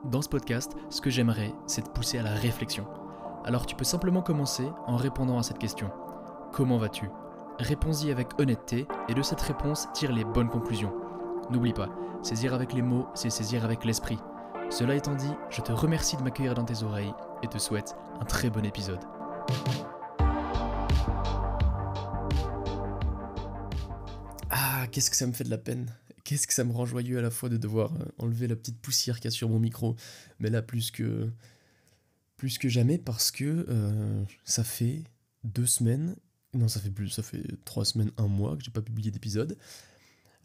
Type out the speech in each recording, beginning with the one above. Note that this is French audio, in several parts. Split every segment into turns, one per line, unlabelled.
Dans ce podcast, ce que j'aimerais, c'est te pousser à la réflexion. Alors tu peux simplement commencer en répondant à cette question. Comment vas-tu ? Réponds-y avec honnêteté et de cette réponse tire les bonnes conclusions. N'oublie pas, saisir avec les mots, c'est saisir avec l'esprit. Cela étant dit, je te remercie de m'accueillir dans tes oreilles et te souhaite un très bon épisode. Ah, qu'est-ce que ça me fait de la peine. Qu'est-ce que ça me rend joyeux à la fois de devoir enlever la petite poussière qu'il y a sur mon micro. Mais là, plus que jamais, parce que ça fait 2 semaines, non ça fait plus, ça fait 3 semaines, 1 mois que j'ai pas publié d'épisode,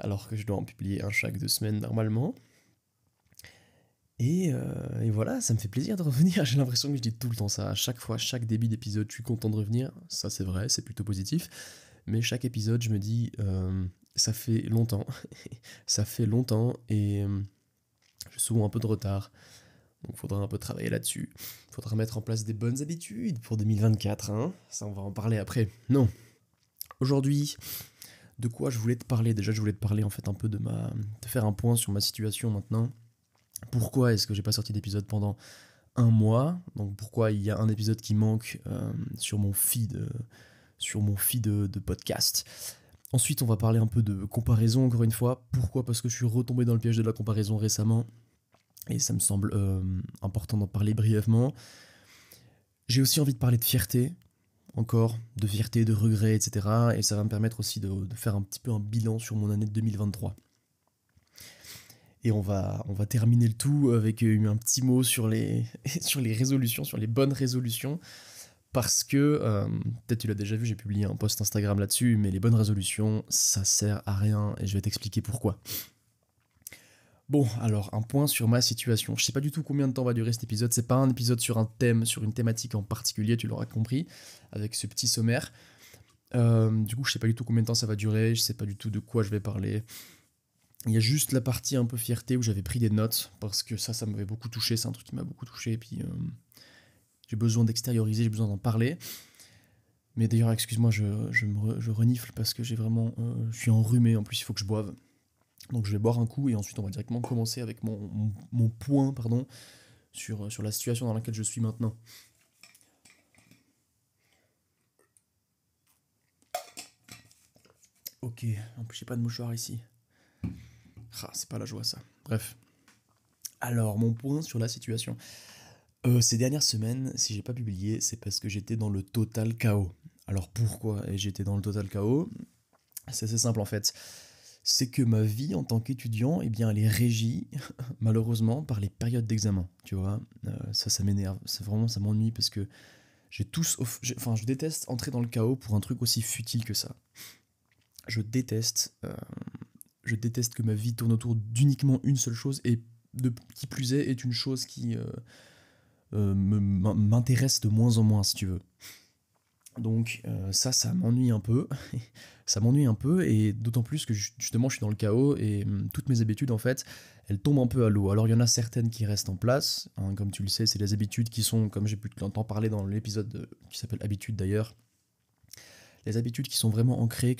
alors que je dois en publier un chaque 2 semaines normalement. Et voilà, ça me fait plaisir de revenir. J'ai l'impression que je dis tout le temps ça, à chaque fois, chaque début d'épisode, je suis content de revenir. Ça c'est vrai, c'est plutôt positif. Mais chaque épisode, je me dis, ça fait longtemps. Ça fait longtemps et j'ai souvent un peu de retard. Donc il faudra un peu travailler là-dessus. Il faudra mettre en place des bonnes habitudes pour 2024, hein. Ça, on va en parler après. Non. Aujourd'hui, de quoi je voulais te parler ? Déjà, je voulais te parler en fait un peu de faire un point sur ma situation maintenant. Pourquoi est-ce que j'ai pas sorti d'épisode pendant 1 mois ? Donc pourquoi il y a un épisode qui manque sur mon feed de podcast. Ensuite, on va parler un peu de comparaison, encore une fois. Pourquoi ? Parce que je suis retombé dans le piège de la comparaison récemment. Et ça me semble important d'en parler brièvement. J'ai aussi envie de parler de fierté, encore, de fierté, de regret, etc. Et ça va me permettre aussi de faire un petit peu un bilan sur mon année de 2023. Et on va terminer le tout avec un petit mot sur les résolutions, sur les bonnes résolutions. Parce que, peut-être tu l'as déjà vu, j'ai publié un post Instagram là-dessus, mais les bonnes résolutions, ça sert à rien, et je vais t'expliquer pourquoi. Bon, alors, un point sur ma situation. Je sais pas du tout combien de temps va durer cet épisode, c'est pas un épisode sur un thème, sur une thématique en particulier, tu l'auras compris, avec ce petit sommaire. Du coup, je sais pas du tout combien de temps ça va durer, je sais pas du tout de quoi je vais parler. Il y a juste la partie un peu fierté où j'avais pris des notes, parce que ça m'avait beaucoup touché, c'est un truc qui m'a beaucoup touché, et puis j'ai besoin d'extérioriser, j'ai besoin d'en parler. Mais d'ailleurs, excuse-moi, je renifle parce que j'ai vraiment, je suis enrhumé, en plus il faut que je boive. Donc je vais boire un coup et ensuite on va directement commencer avec mon point sur la situation dans laquelle je suis maintenant. Ok, en plus j'ai pas de mouchoir ici. Ah, c'est pas la joie ça. Bref. Alors, mon point sur la situation. Ces dernières semaines, si j'ai pas publié, c'est parce que j'étais dans le total chaos. Alors pourquoi j'étais dans le total chaos ? C'est assez simple en fait. C'est que ma vie en tant qu'étudiant, eh bien, elle est régie, malheureusement, par les périodes d'examen, tu vois. Ça m'énerve, ça m'ennuie parce que je déteste entrer dans le chaos pour un truc aussi futile que ça. Je déteste que ma vie tourne autour d'uniquement une seule chose, et qui plus est une chose qui m'intéresse de moins en moins, si tu veux. Donc ça m'ennuie un peu. Ça m'ennuie un peu, et d'autant plus que justement je suis dans le chaos, et toutes mes habitudes en fait, elles tombent un peu à l'eau. Alors il y en a certaines qui restent en place, hein, comme tu le sais, c'est les habitudes qui sont, comme j'ai pu t'en parler dans l'épisode qui s'appelle Habitudes d'ailleurs, les habitudes qui sont vraiment ancrées,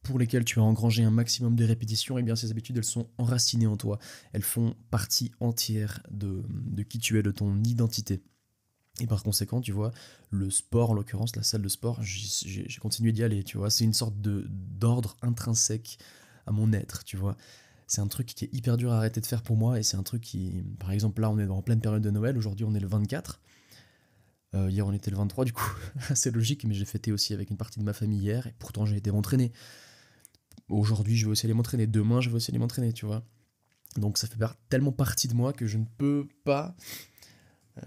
pour lesquelles tu as engrangé un maximum de répétitions, et bien ces habitudes elles sont enracinées en toi, elles font partie entière de qui tu es, de ton identité. Et par conséquent, tu vois, le sport, en l'occurrence, la salle de sport, j'ai continué d'y aller, tu vois. C'est une sorte d'ordre intrinsèque à mon être, tu vois. C'est un truc qui est hyper dur à arrêter de faire pour moi, et c'est un truc qui... Par exemple, là, on est en pleine période de Noël, aujourd'hui, on est le 24. Hier, on était le 23, du coup, c'est logique, mais j'ai fêté aussi avec une partie de ma famille hier, et pourtant, j'ai été m'entraîner. Aujourd'hui, je vais aussi aller m'entraîner. Demain, je vais aussi aller m'entraîner, tu vois. Donc, ça fait tellement partie de moi que je ne peux pas...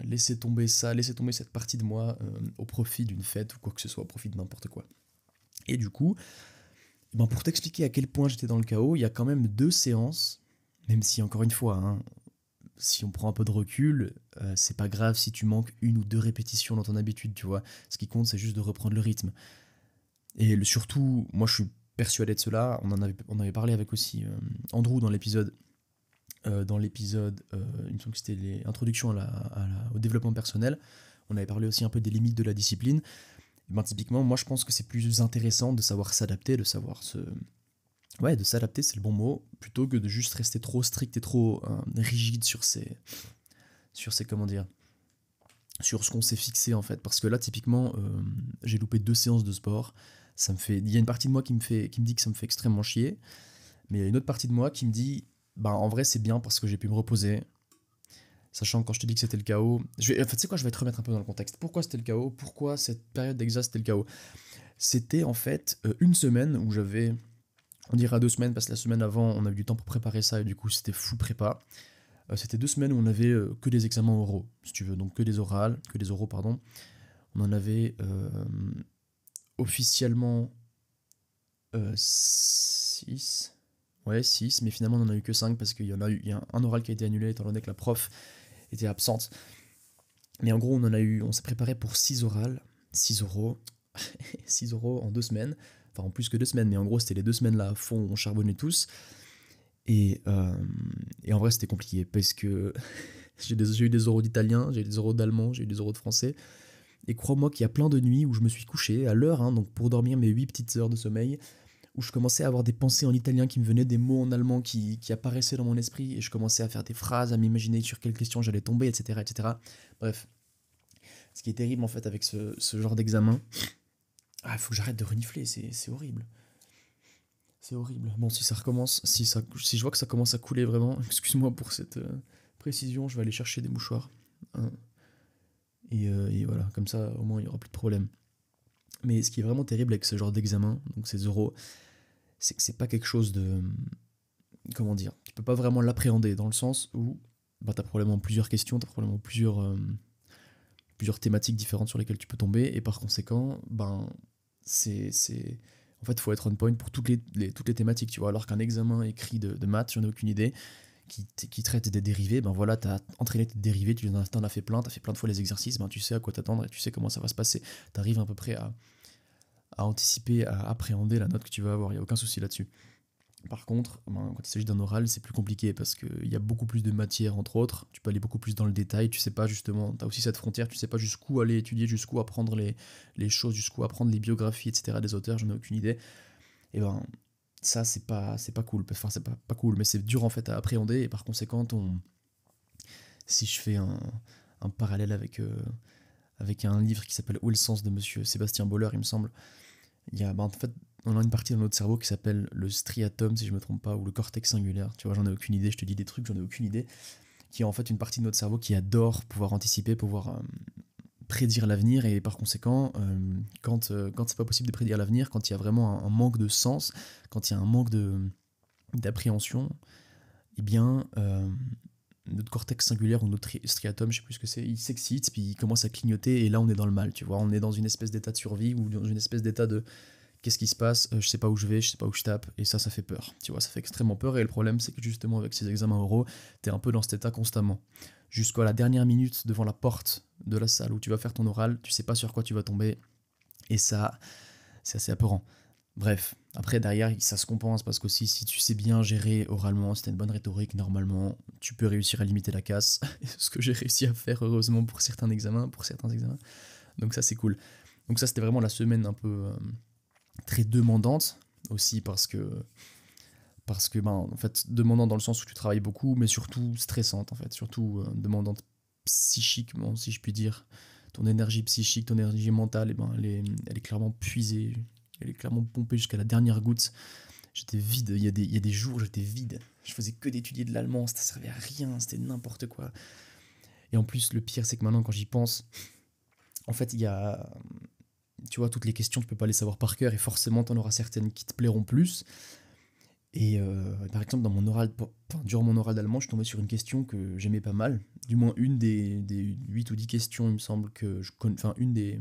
laisser tomber cette partie de moi au profit d'une fête ou quoi que ce soit, au profit de n'importe quoi. Et du coup, pour t'expliquer à quel point j'étais dans le chaos, il y a quand même 2 séances, même si encore une fois, hein, si on prend un peu de recul, c'est pas grave si tu manques 1 ou 2 répétitions dans ton habitude, tu vois. Ce qui compte, c'est juste de reprendre le rythme. Et surtout, moi je suis persuadé de cela, on avait parlé avec aussi Andrew dans l'épisode, il me semble que c'était l'introduction au développement personnel. On avait parlé aussi un peu des limites de la discipline. Et typiquement, moi je pense que c'est plus intéressant de savoir s'adapter, de savoir Ouais, de s'adapter, c'est le bon mot, plutôt que de juste rester trop strict et trop rigide comment dire, sur ce qu'on s'est fixé en fait. Parce que là, typiquement, j'ai loupé 2 séances de sport. Il y a une partie de moi qui me dit que ça me fait extrêmement chier, mais il y a une autre partie de moi qui me dit, bah en vrai, c'est bien parce que j'ai pu me reposer. Sachant que quand je te dis que c'était le chaos, en fait, tu sais quoi, je vais te remettre un peu dans le contexte. Pourquoi c'était le chaos? Pourquoi cette période d'exercice c'était le chaos? C'était en fait une semaine où j'avais, on dira 2 semaines, parce que la semaine avant, on a eu du temps pour préparer ça et du coup, c'était full prépa. C'était 2 semaines où on avait que des examens oraux, si tu veux, donc que des oraux, pardon. On en avait officiellement 6. Ouais, 6, mais finalement on en a eu que 5 parce il y a un oral qui a été annulé étant donné que la prof était absente. Mais en gros, on s'est préparé pour 6 orales, 6 oraux, 6 oraux en 2 semaines. Enfin, en plus que 2 semaines, mais en gros, c'était les 2 semaines là à fond, on charbonnait tous. Et, euh, et en vrai, c'était compliqué parce que j'ai eu des oraux d'italien, j'ai eu des oraux d'allemand, j'ai eu des oraux de français. Et crois-moi qu'il y a plein de nuits où je me suis couché à l'heure, hein, donc pour dormir mes 8 petites heures de sommeil, où je commençais à avoir des pensées en italien qui me venaient, des mots en allemand qui apparaissaient dans mon esprit, et je commençais à faire des phrases, à m'imaginer sur quelles questions j'allais tomber, etc., etc. Bref, ce qui est terrible en fait avec ce genre d'examen, il faut que j'arrête de renifler, c'est horrible. C'est horrible. Bon, si ça recommence, si je vois que ça commence à couler vraiment, excuse-moi pour cette précision, je vais aller chercher des mouchoirs. Hein. Et voilà, comme ça au moins il n'y aura plus de problème. Mais ce qui est vraiment terrible avec ce genre d'examen, donc ces euros, c'est que c'est pas quelque chose de. Comment dire? Tu peux pas vraiment l'appréhender dans le sens où bah, t'as probablement plusieurs questions, t'as probablement plusieurs thématiques différentes sur lesquelles tu peux tomber, et par conséquent, ben, c'est. En fait, il faut être on point pour toutes les thématiques, tu vois. Alors qu'un examen écrit de maths, j'en ai aucune idée, qui traite des dérivés, ben voilà, t'as entraîné tes dérivés, t'en as fait plein, t'as fait plein de fois les exercices, ben tu sais à quoi t'attendre et tu sais comment ça va se passer. T'arrives à peu près à anticiper, à appréhender la note que tu vas avoir, il n'y a aucun souci là-dessus. Par contre, ben, quand il s'agit d'un oral, c'est plus compliqué parce qu'il y a beaucoup plus de matière, entre autres. Tu peux aller beaucoup plus dans le détail. Tu sais pas justement, tu as aussi cette frontière, tu sais pas jusqu'où aller étudier, jusqu'où apprendre les choses, jusqu'où apprendre les biographies, etc. des auteurs, j'en ai aucune idée. Et ben, ça, c'est pas cool. Enfin, c'est pas cool, mais c'est dur en fait à appréhender. Et par conséquent, si je fais un parallèle avec un livre qui s'appelle Où est le sens de monsieur Sébastien Boller, il me semble. En fait, on a une partie dans notre cerveau qui s'appelle le striatum, si je me trompe pas, ou le cortex singulaire. Tu vois, j'en ai aucune idée, je te dis des trucs, j'en ai aucune idée. Qui est en fait une partie de notre cerveau qui adore pouvoir anticiper, pouvoir prédire l'avenir, et par conséquent, quand c'est pas possible de prédire l'avenir, quand il y a vraiment un manque de sens, quand il y a un manque d'appréhension, eh bien, notre cortex singulaire ou notre striatum, je sais plus ce que c'est, il s'excite, puis il commence à clignoter, et là on est dans le mal, tu vois, on est dans une espèce d'état de survie, ou dans une espèce d'état de qu'est-ce qui se passe, je sais pas où je vais, je sais pas où je tape, et ça fait peur, tu vois, ça fait extrêmement peur, et le problème c'est que justement avec ces examens oraux, t'es un peu dans cet état constamment. Jusqu'à la dernière minute devant la porte de la salle où tu vas faire ton oral, tu sais pas sur quoi tu vas tomber, et ça, c'est assez apeurant. Bref, après derrière ça se compense parce qu'aussi si tu sais bien gérer oralement, si t'as une bonne rhétorique, normalement tu peux réussir à limiter la casse, ce que j'ai réussi à faire heureusement pour certains examens, donc ça c'est cool. Donc ça c'était vraiment la semaine un peu très demandante, aussi parce que ben, en fait demandante dans le sens où tu travailles beaucoup, mais surtout stressante en fait, surtout demandante psychiquement si je puis dire. Ton énergie psychique, ton énergie mentale, et ben, elle est clairement puisée, elle est clairement pompée jusqu'à la dernière goutte. J'étais vide, il y a des jours j'étais vide, je faisais que d'étudier de l'allemand, ça servait à rien, c'était n'importe quoi. Et en plus le pire c'est que maintenant quand j'y pense, en fait il y a, tu vois, toutes les questions tu peux pas les savoir par cœur, et forcément t'en auras certaines qui te plairont plus. Et par exemple, durant mon oral d'allemand, je suis tombé sur une question que j'aimais pas mal. Du moins, une des 8 ou 10 questions, il me semble que je connais. Enfin, une des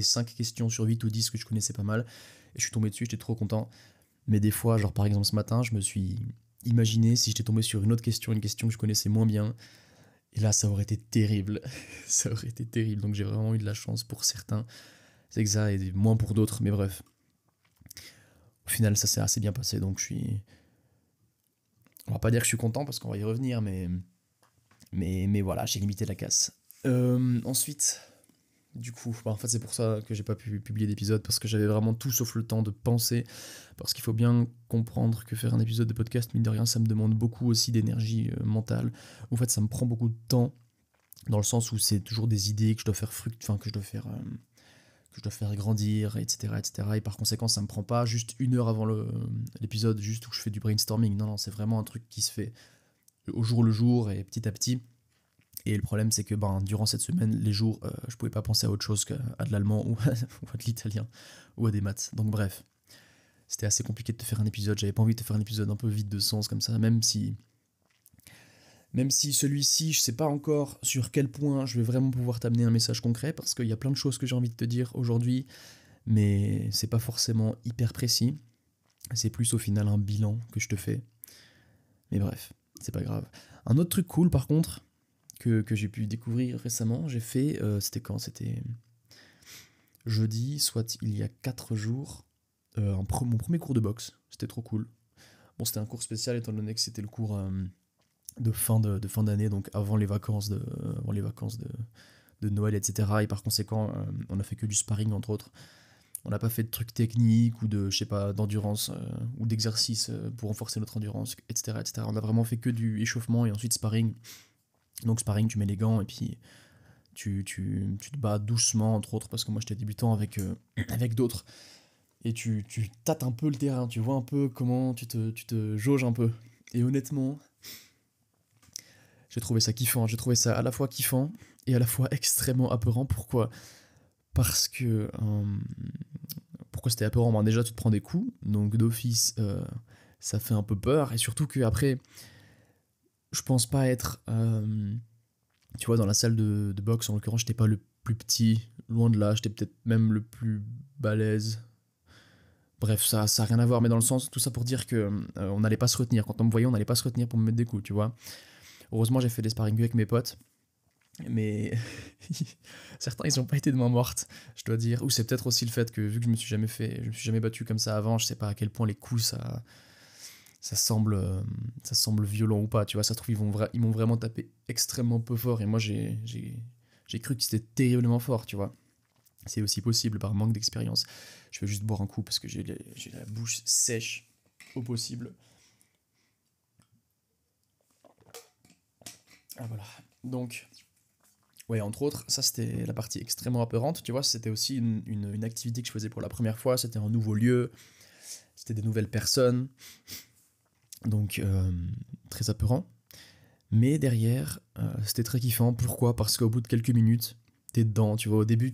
5 questions sur 8 ou 10 que je connaissais pas mal. Et je suis tombé dessus, j'étais trop content. Mais des fois, genre par exemple ce matin, je me suis imaginé si j'étais tombé sur une question que je connaissais moins bien. Et là, ça aurait été terrible. Ça aurait été terrible. Donc j'ai vraiment eu de la chance pour certains examens et moins pour d'autres. Mais bref, au final, ça s'est assez bien passé. Donc je suis. On va pas dire que je suis content parce qu'on va y revenir, mais voilà, j'ai limité la casse. Ensuite, Du coup, en fait, c'est pour ça que j'ai pas pu publier d'épisode, parce que j'avais vraiment tout sauf le temps de penser. Parce qu'il faut bien comprendre que faire un épisode de podcast, mine de rien, ça me demande beaucoup aussi d'énergie mentale. En fait, ça me prend beaucoup de temps, dans le sens où c'est toujours des idées que je dois faire que je dois faire grandir, etc., etc. Et par conséquent, ça me prend pas juste 1 heure avant l'épisode, juste où je fais du brainstorming. Non, non, c'est vraiment un truc qui se fait au jour le jour et petit à petit. Et le problème, c'est que durant cette semaine, les jours, je pouvais pas penser à autre chose qu'à de l'allemand ou à de l'italien ou à des maths. Donc bref, c'était assez compliqué de te faire un épisode. J'avais pas envie de te faire un épisode un peu vide de sens comme ça, même si celui-ci, je sais pas encore sur quel point je vais vraiment pouvoir t'amener un message concret, parce qu'il y a plein de choses que j'ai envie de te dire aujourd'hui, mais c'est pas forcément hyper précis. C'est plus au final un bilan que je te fais. Mais bref, c'est pas grave. Un autre truc cool par contre, que j'ai pu découvrir récemment, j'ai fait, c'était quand? C'était jeudi, soit il y a 4 jours, mon premier cours de boxe. C'était trop cool. Bon, c'était un cours spécial étant donné que c'était le cours de fin d'année, donc avant les vacances de Noël, etc. Et par conséquent, on a fait que du sparring entre autres. On n'a pas fait de trucs techniques ou de, je sais pas, d'endurance ou d'exercice pour renforcer notre endurance, etc., etc. On a vraiment fait que du échauffement et ensuite sparring. Donc sparring, tu mets les gants et puis tu te bats doucement, entre autres, parce que moi j'étais débutant avec d'autres. Et tu tâtes un peu le terrain, tu vois un peu comment tu te jauges un peu. Et honnêtement, j'ai trouvé ça kiffant. J'ai trouvé ça à la fois kiffant et à la fois extrêmement apeurant. Pourquoi? Parce que... pourquoi c'était apeurant? Déjà, tu te prends des coups, donc d'office, ça fait un peu peur. Et surtout que après, je pense pas être... tu vois, dans la salle de boxe, en l'occurrence, j'étais pas le plus petit, loin de là. J'étais peut-être même le plus balèze. Bref, ça a rien à voir, mais dans le sens, tout ça pour dire que on n'allait pas se retenir. Quand on me voyait, on n'allait pas se retenir pour me mettre des coups, tu vois. Heureusement, j'ai fait des sparring avec mes potes, mais certains, ils ont pas été de main morte, je dois dire. Ou c'est peut-être aussi le fait que, vu que je me suis jamais battu comme ça avant, je sais pas à quel point les coups, ça semble, ça semble violent ou pas, tu vois. Ça se trouve, ils m'ont vraiment tapé extrêmement peu fort, et moi, j'ai cru que c'était terriblement fort, tu vois. C'est aussi possible par manque d'expérience. Je vais juste boire un coup parce que j'ai la bouche sèche au possible. Ah voilà. Donc, ouais, entre autres, ça c'était la partie extrêmement apeurante. Tu vois, c'était aussi une activité que je faisais pour la première fois. C'était un nouveau lieu, c'était des nouvelles personnes. Donc, très apeurant. Mais derrière, c'était très kiffant. Pourquoi? Parce qu'au bout de quelques minutes, t'es dedans, tu vois. Au début,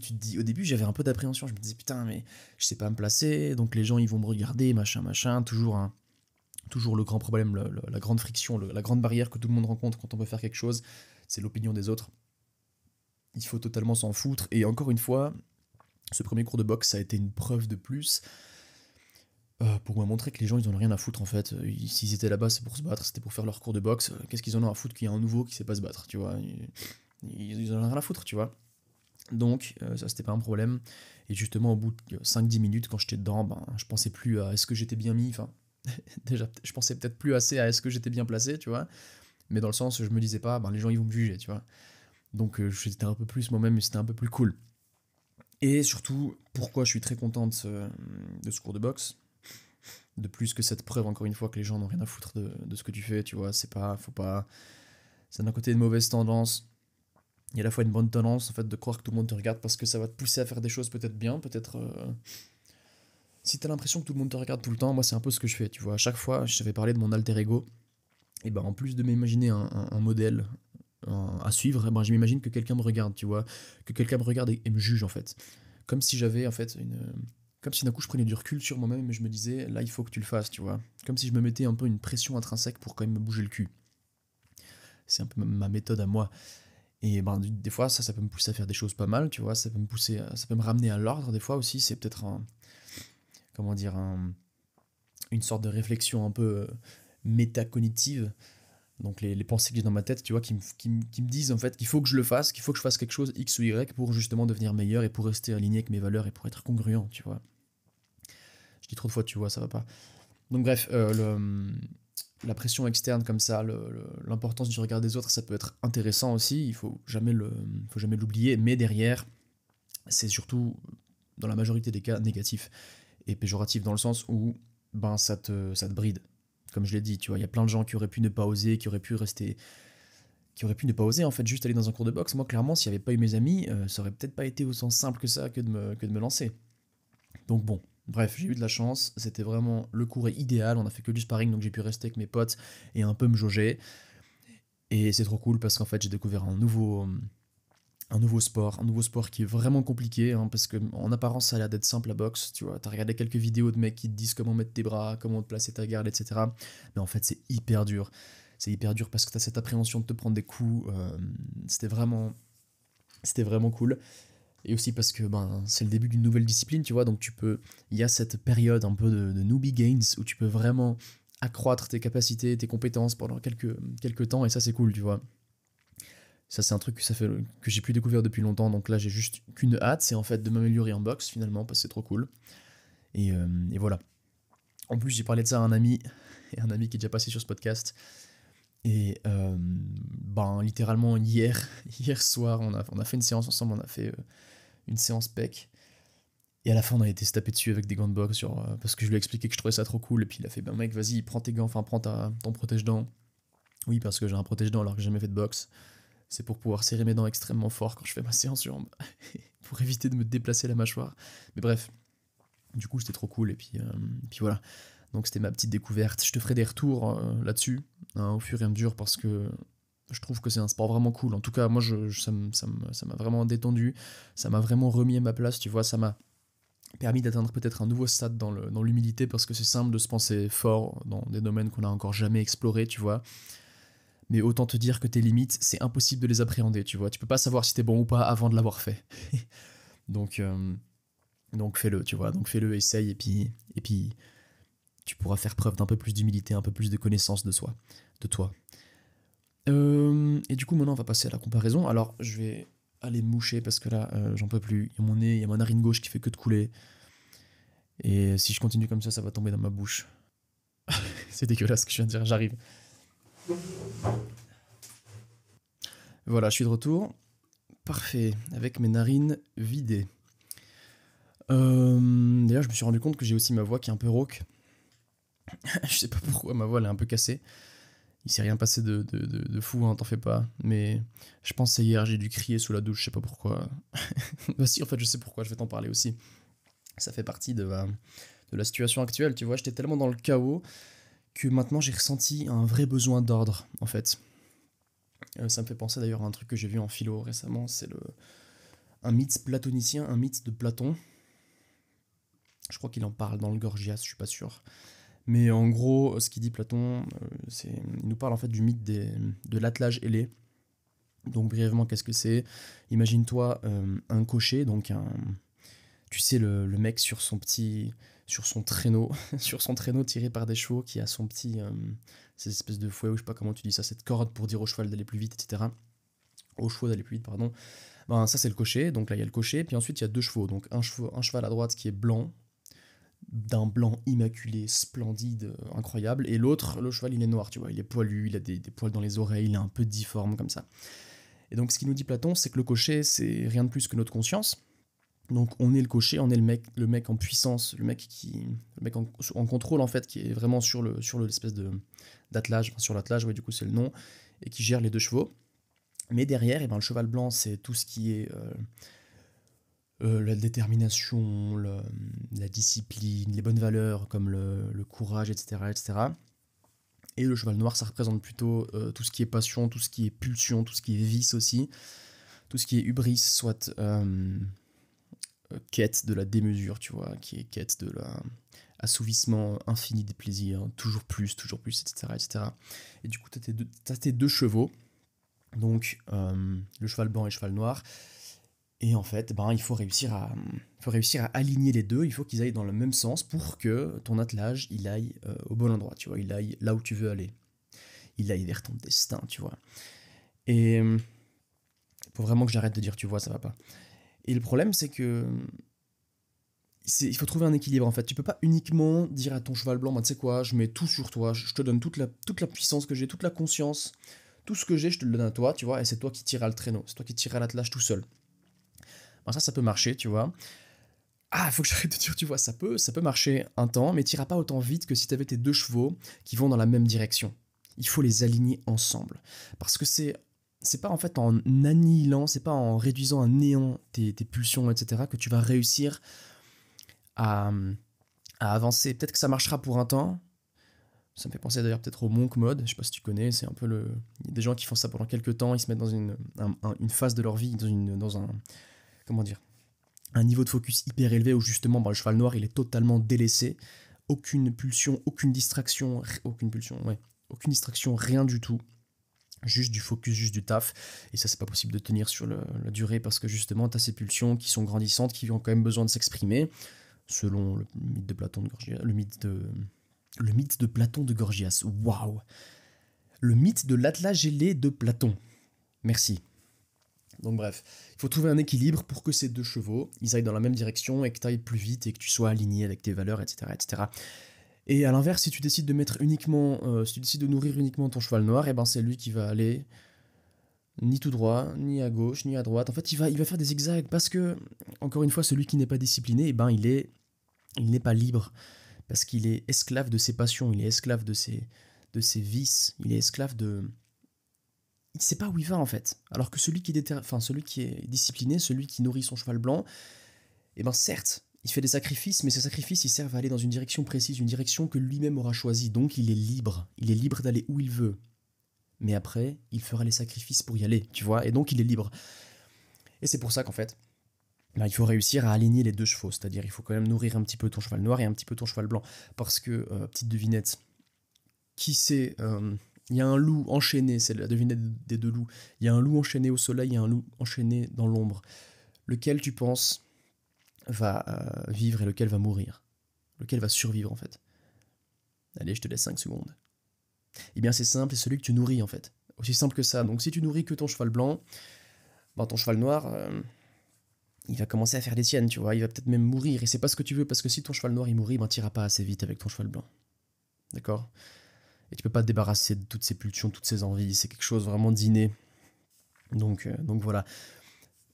j'avais un peu d'appréhension. Je me disais, putain, mais je sais pas me placer, donc les gens, ils vont me regarder, machin, machin. Toujours le grand problème, la grande friction, la grande barrière que tout le monde rencontre quand on veut faire quelque chose, c'est l'opinion des autres. Il faut totalement s'en foutre. Et encore une fois, ce premier cours de boxe, ça a été une preuve de plus pour me montrer que les gens, ils en ont rien à foutre en fait. S'ils étaient là-bas, c'est pour se battre, c'était pour faire leur cours de boxe. Qu'est-ce qu'ils en ont à foutre qu'il y a un nouveau qui sait pas se battre, tu vois. Ils en ont rien à foutre, tu vois. Donc, ça, c'était pas un problème. Et justement, au bout de 5-10 minutes, quand j'étais dedans, je pensais plus à est-ce que j'étais bien mis. Enfin, déjà, je pensais peut-être plus assez à est-ce que j'étais bien placé, tu vois. Mais dans le sens, je me disais pas, les gens, ils vont me juger, tu vois. Donc, j'étais un peu plus moi-même, et c'était un peu plus cool. Et surtout, pourquoi je suis très content de ce cours de boxe, de plus que cette preuve, encore une fois, que les gens n'ont rien à foutre de ce que tu fais, tu vois. Faut pas. Ça d'un côté une mauvaise tendance. Il y a à la fois une bonne tendance, en fait, de croire que tout le monde te regarde parce que ça va te pousser à faire des choses peut-être bien, peut-être. Si t'as l'impression que tout le monde te regarde tout le temps, moi, c'est un peu ce que je fais, tu vois. À chaque fois, je t'avais parlé de mon alter ego, et en plus de m'imaginer un modèle à suivre, je m'imagine que quelqu'un me regarde, tu vois. Que quelqu'un me regarde et me juge, en fait. Comme si j'avais, en fait, comme si d'un coup je prenais du recul sur moi-même et je me disais, là, il faut que tu le fasses, tu vois. Comme si je me mettais un peu une pression intrinsèque pour quand même me bouger le cul. C'est un peu ma méthode à moi. Et des fois, ça peut me pousser à faire des choses pas mal, tu vois. Ça peut me ramener à l'ordre, des fois aussi. C'est peut-être comment dire, une sorte de réflexion un peu métacognitive. Donc les pensées que j'ai dans ma tête, tu vois, qui me disent en fait qu'il faut que je le fasse, qu'il faut que je fasse quelque chose X ou Y pour justement devenir meilleur et pour rester aligné avec mes valeurs et pour être congruent, tu vois. Je dis trop de fois, tu vois, ça va pas. Donc bref, la pression externe comme ça, l'importance du regard des autres, ça peut être intéressant aussi, faut jamais l'oublier, mais derrière, c'est surtout, dans la majorité des cas, négatif et péjoratif dans le sens où ben, ça te bride. Comme je l'ai dit, tu vois, il y a plein de gens qui auraient pu ne pas oser, qui auraient pu ne pas oser en fait juste aller dans un cours de boxe. Moi, clairement, s'il n'y avait pas eu mes amis, ça aurait peut-être pas été autant simple que ça que de me lancer. Donc bon, bref, j'ai eu de la chance, c'était vraiment le cours est idéal, on a fait que du sparring, donc j'ai pu rester avec mes potes et un peu me jauger. Et c'est trop cool parce qu'en fait j'ai découvert un nouveau sport qui est vraiment compliqué, hein, parce que en apparence ça a l'air d'être simple la boxe, tu vois, t'as regardé quelques vidéos de mecs qui te disent comment mettre tes bras, comment te placer ta garde, etc. Mais en fait c'est hyper dur. C'est hyper dur parce que t'as cette appréhension de te prendre des coups, c'était vraiment cool. Et aussi parce que ben, c'est le début d'une nouvelle discipline, tu vois, donc il y a cette période un peu de newbie gains où tu peux vraiment accroître tes capacités, tes compétences pendant quelques temps, et ça c'est cool, tu vois. Ça c'est un truc que j'ai pu découvrir depuis longtemps, donc là j'ai juste qu'une hâte, c'est en fait de m'améliorer en boxe finalement, parce que c'est trop cool. Et voilà. En plus j'ai parlé de ça à un ami, et un ami qui est déjà passé sur ce podcast, et ben littéralement hier soir, on a fait une séance ensemble, on a fait une séance PEC. Et à la fin, on a été se taper dessus avec des gants de boxe, parce que je lui ai expliqué que je trouvais ça trop cool. Et puis il a fait, ben mec, vas-y, prends tes gants, enfin prends ton protège-dents. Oui, parce que j'ai un protège-dents alors que j'ai jamais fait de boxe. C'est pour pouvoir serrer mes dents extrêmement fort quand je fais ma séance jambes, pour éviter de me déplacer la mâchoire. Mais bref, du coup, c'était trop cool. Et puis voilà. Donc c'était ma petite découverte. Je te ferai des retours là-dessus, hein, au fur et à mesure, parce que je trouve que c'est un sport vraiment cool. En tout cas, moi, ça m'a vraiment détendu. Ça m'a vraiment remis à ma place, tu vois. Ça m'a permis d'atteindre peut-être un nouveau stade dans l'humilité, parce que c'est simple de se penser fort dans des domaines qu'on n'a encore jamais explorés, tu vois. Mais autant te dire que tes limites, c'est impossible de les appréhender, tu vois. Tu peux pas savoir si t'es bon ou pas avant de l'avoir fait. donc, euh, donc fais-le, tu vois. Donc fais-le, essaye, et puis tu pourras faire preuve d'un peu plus d'humilité, un peu plus de connaissance de toi. Et du coup, maintenant, on va passer à la comparaison. Alors, je vais aller me moucher parce que là, j'en peux plus. Il y a mon nez, il y a ma narine gauche qui fait que de couler. Et si je continue comme ça va tomber dans ma bouche. C'est dégueulasse ce que je viens de dire, j'arrive. Voilà, je suis de retour. Parfait, avec mes narines vidées. D'ailleurs, je me suis rendu compte que j'ai aussi ma voix qui est un peu rauque. Je sais pas pourquoi, ma voix elle est un peu cassée. Il s'est rien passé de fou, hein, t'en fais pas. Mais je pense que c'est hier, j'ai dû crier sous la douche, je sais pas pourquoi. Bah si, en fait, je sais pourquoi, je vais t'en parler aussi. Ça fait partie de la situation actuelle, tu vois. J'étais tellement dans le chaos que maintenant j'ai ressenti un vrai besoin d'ordre, en fait. Ça me fait penser d'ailleurs à un truc que j'ai vu en philo récemment, c'est un mythe platonicien, un mythe de Platon. Je crois qu'il en parle dans le Gorgias, je suis pas sûr. Mais en gros, ce qu'il dit Platon, il nous parle en fait du mythe de l'attelage ailé. Donc brièvement, qu'est-ce que c'est? Imagine-toi un cocher, donc tu sais le mec sur son traîneau, sur son traîneau tiré par des chevaux, qui a son petit, cette espèce de fouet, ou je sais pas comment tu dis ça, cette corde pour dire au cheval d'aller plus vite, etc. Aux chevaux d'aller plus vite, pardon. Ben ça c'est le cocher, donc là il y a le cocher, puis ensuite il y a deux chevaux, donc un cheval à droite qui est blanc, d'un blanc immaculé, splendide, incroyable, et l'autre, le cheval, il est noir, tu vois, il est poilu, il a des poils dans les oreilles, il est un peu difforme comme ça. Et donc ce qu'il nous dit Platon, c'est que le cocher, c'est rien de plus que notre conscience. Donc on est le cocher, on est le mec en puissance, le mec en contrôle en fait, qui est vraiment sur l'espèce d'attelage, enfin, sur l'attelage, ouais, du coup c'est le nom, et qui gère les deux chevaux. Mais derrière, et ben, le cheval blanc, c'est tout ce qui est la détermination, la discipline, les bonnes valeurs comme le courage, etc., etc. Et le cheval noir, ça représente plutôt tout ce qui est passion, tout ce qui est pulsion, tout ce qui est vice aussi, tout ce qui est hubris, soit quête de la démesure, tu vois, qui est quête de l'assouvissement infini des plaisirs, toujours plus, etc., etc. Et cetera. Et du coup, t'as tes deux chevaux, donc le cheval blanc et le cheval noir. Et en fait, ben, il faut réussir à aligner les deux, il faut qu'ils aillent dans le même sens pour que ton attelage, il aille au bon endroit, tu vois, il aille là où tu veux aller. Il aille vers ton destin, tu vois. Et il faut vraiment que j'arrête de dire tu vois, ça va pas. Et le problème, c'est que il faut trouver un équilibre en fait. Tu peux pas uniquement dire à ton cheval blanc, bah, tu sais quoi, je mets tout sur toi, je te donne toute la puissance que j'ai, toute la conscience, tout ce que j'ai, je te le donne à toi, tu vois, et c'est toi qui tires à le traîneau, c'est toi qui tires à l'attelage tout seul. ben ça peut marcher, tu vois. Ah, faut que j'arrête de dire, tu vois, ça peut marcher un temps, mais t'iras pas autant vite que si t'avais tes deux chevaux qui vont dans la même direction. Il faut les aligner ensemble. Parce que c'est pas en fait en annihilant, c'est pas en réduisant à néant tes pulsions, etc., que tu vas réussir à, à avancer. Peut-être que ça marchera pour un temps. Ça me fait penser d'ailleurs peut-être au monk mode, je sais pas si tu connais, c'est un peu le... Il y a des gens qui font ça pendant quelques temps, ils se mettent dans une phase de leur vie, dans un... Comment dire, un niveau de focus hyper élevé où justement le cheval noir il est totalement délaissé, aucune pulsion, aucune distraction, aucune distraction, rien du tout, juste du focus, juste du taf, et ça c'est pas possible de tenir sur la durée parce que justement t'as ces pulsions qui sont grandissantes, qui ont quand même besoin de s'exprimer, selon le mythe de Platon de Gorgias, le mythe de Platon de Gorgias, waouh, le mythe de l'Atlas gelé de Platon, merci. Donc bref, il faut trouver un équilibre pour que ces deux chevaux, ils aillent dans la même direction et que tu ailles plus vite et que tu sois aligné avec tes valeurs, etc. etc. Et à l'inverse, si tu décides de si tu décides de nourrir uniquement ton cheval noir, et ben c'est lui qui va aller ni tout droit, ni à gauche, ni à droite. En fait, il va faire des zigzags parce que, encore une fois, celui qui n'est pas discipliné, et ben il n'est pas libre parce qu'il est esclave de ses passions, il est esclave de ses vices, il est esclave de... Il sait pas où il va en fait. Alors que celui qui est discipliné, celui qui nourrit son cheval blanc, eh ben certes, il fait des sacrifices, mais ces sacrifices ils servent à aller dans une direction précise, une direction que lui-même aura choisie. Donc il est libre. Il est libre d'aller où il veut. Mais après, il fera les sacrifices pour y aller, tu vois, et donc il est libre. Et c'est pour ça qu'en fait, il faut réussir à aligner les deux chevaux, c'est-à-dire il faut quand même nourrir un petit peu ton cheval noir et un petit peu ton cheval blanc. Parce que, petite devinette, qui sait... il y a un loup enchaîné, c'est la devinette des deux loups. Il y a un loup enchaîné au soleil, il y a un loup enchaîné dans l'ombre. Lequel tu penses va vivre et lequel va mourir? Lequel va survivre en fait? Allez, je te laisse 5 secondes. Eh bien c'est simple, c'est celui que tu nourris en fait. Aussi simple que ça. Donc si tu nourris que ton cheval blanc, ben, ton cheval noir, il va commencer à faire des siennes, tu vois. Il va peut-être même mourir et c'est pas ce que tu veux parce que si ton cheval noir il mourit, ben t'iras pas assez vite avec ton cheval blanc. D'accord? Et tu peux pas te débarrasser de toutes ces pulsions, toutes ces envies, c'est quelque chose vraiment d'inné. Donc voilà.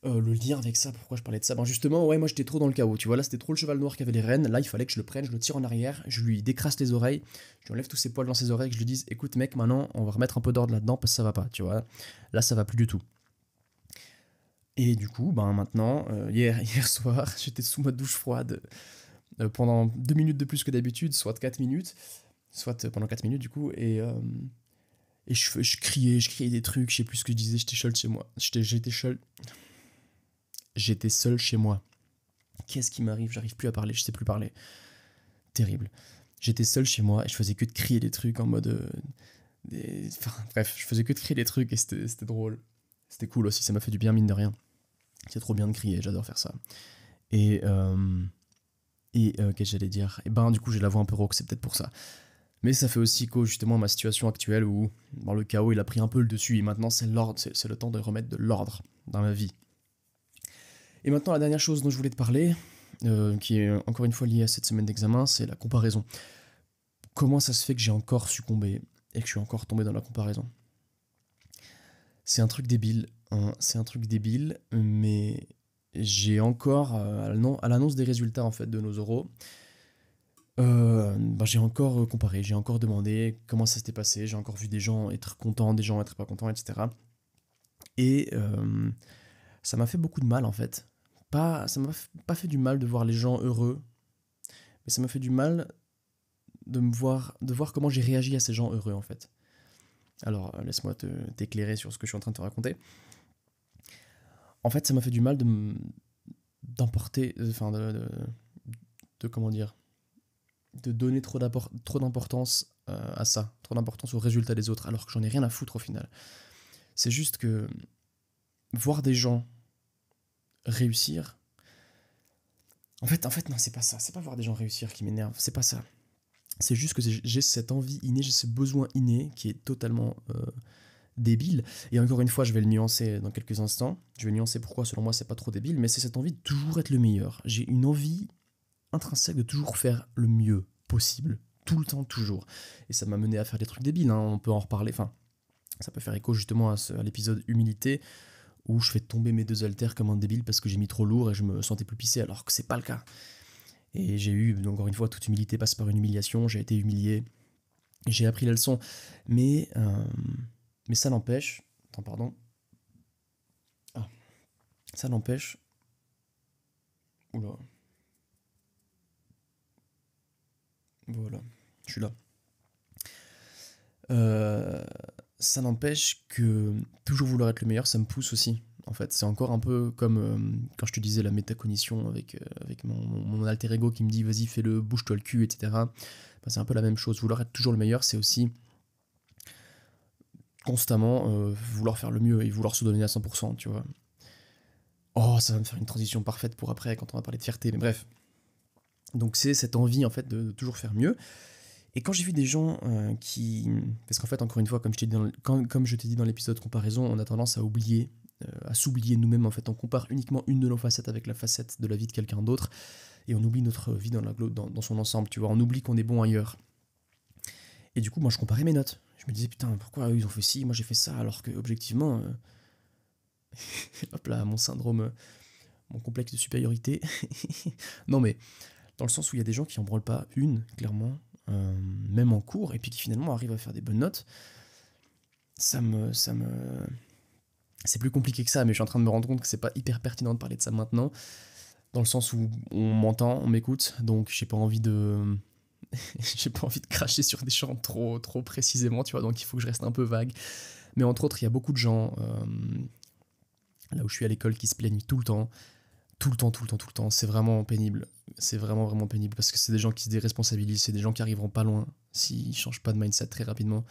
Le lien avec ça, pourquoi je parlais de ça? Ben justement, ouais, moi j'étais trop dans le chaos, tu vois, là c'était trop le cheval noir qui avait les rênes, là il fallait que je le prenne, je le tire en arrière, je lui décrasse les oreilles, je lui enlève tous ses poils dans ses oreilles, que je lui dise, écoute mec, maintenant on va remettre un peu d'ordre là-dedans parce que ça va pas, tu vois, là ça va plus du tout. Et du coup, ben maintenant, hier soir, j'étais sous ma douche froide pendant 2 minutes de plus que d'habitude, soit 4 minutes, soit pendant 4 minutes du coup, et je criais des trucs, je sais plus ce que je disais, j'étais seul chez moi. J'étais seul chez moi. Qu'est-ce qui m'arrive? J'arrive plus à parler, je sais plus parler. Terrible. J'étais seul chez moi et je faisais que de crier des trucs en mode... bref, je faisais que de crier des trucs et c'était drôle. C'était cool aussi, ça m'a fait du bien mine de rien. C'est trop bien de crier, j'adore faire ça. Et qu'est-ce que j'allais dire? Et ben du coup j'ai la voix un peu rauque, c'est peut-être pour ça. Mais ça fait aussi écho justement à ma situation actuelle où le chaos il a pris un peu le dessus et maintenant c'est le temps de remettre de l'ordre dans ma vie. Et maintenant la dernière chose dont je voulais te parler, qui est encore une fois liée à cette semaine d'examen, c'est la comparaison. Comment ça se fait que j'ai encore succombé et que je suis encore tombé dans la comparaison? C'est un truc débile, hein, mais j'ai encore, à l'annonce des résultats en fait de nos oraux, j'ai encore comparé, j'ai encore demandé comment ça s'était passé, j'ai encore vu des gens être contents, des gens être pas contents, etc. Et ça m'a fait beaucoup de mal en fait. Ça m'a pas fait du mal de voir les gens heureux, mais ça m'a fait du mal de voir comment j'ai réagi à ces gens heureux en fait. Alors laisse-moi t'éclairer sur ce que je suis en train de te raconter. En fait, ça m'a fait du mal d'emporter, enfin de comment dire, de donner trop d'importance à ça, trop d'importance aux résultats des autres, alors que j'en ai rien à foutre au final. C'est juste que voir des gens réussir... En fait, non, c'est pas ça. C'est pas voir des gens réussir qui m'énerve, c'est pas ça. C'est juste que j'ai cette envie innée, j'ai ce besoin inné qui est totalement débile. Et encore une fois, je vais le nuancer dans quelques instants. Je vais nuancer pourquoi, selon moi, c'est pas trop débile, mais c'est cette envie de toujours être le meilleur. J'ai une envie intrinsèque de toujours faire le mieux possible, tout le temps, toujours. Et ça m'a mené à faire des trucs débiles, hein. On peut en reparler, enfin, ça peut faire écho justement à l'épisode humilité, où je fais tomber mes 2 haltères comme un débile parce que j'ai mis trop lourd et je me sentais plus pissé, alors que c'est pas le cas. Et j'ai eu, encore une fois, toute humilité passe par une humiliation, j'ai été humilié, j'ai appris la leçon, mais ça n'empêche, attends, pardon, ah, ça n'empêche, oula, voilà, je suis là. Euh, Ça n'empêche que toujours vouloir être le meilleur, ça me pousse aussi. En fait, c'est encore un peu comme quand je te disais la métacognition avec mon alter ego qui me dit vas-y fais-le, bouge-toi le cul, etc. Bah, c'est un peu la même chose. Vouloir être toujours le meilleur, c'est aussi constamment vouloir faire le mieux et vouloir se donner à 100%, tu vois. Oh, ça va me faire une transition parfaite pour après quand on va parler de fierté, mais bref. Donc c'est cette envie en fait de toujours faire mieux. Et quand j'ai vu des gens qui... Parce qu'en fait, encore une fois, comme je t'ai dit dans l'épisode comparaison, on a tendance à oublier, à s'oublier nous-mêmes. En fait, on compare uniquement une de nos facettes avec la facette de la vie de quelqu'un d'autre, et on oublie notre vie dans son ensemble, tu vois. On oublie qu'on est bon ailleurs. Et du coup, moi, je comparais mes notes. Je me disais, putain, pourquoi eux, ils ont fait ci, moi j'ai fait ça, alors que, objectivement... hop là, mon syndrome, mon complexe de supériorité. Non, mais dans le sens où il y a des gens qui en branlent pas une, clairement, même en cours, et puis qui finalement arrivent à faire des bonnes notes, ça me... C'est plus compliqué que ça, mais je suis en train de me rendre compte que c'est pas hyper pertinent de parler de ça maintenant, dans le sens où on m'entend, on m'écoute, donc j'ai pas envie de... j'ai pas envie de cracher sur des gens trop précisément, tu vois, donc il faut que je reste un peu vague. Mais entre autres, il y a beaucoup de gens, là où je suis à l'école, qui se plaignent tout le temps, c'est vraiment pénible. C'est vraiment pénible parce que c'est des gens qui se déresponsabilisent, c'est des gens qui arriveront pas loin s'ils changent pas de mindset très rapidement.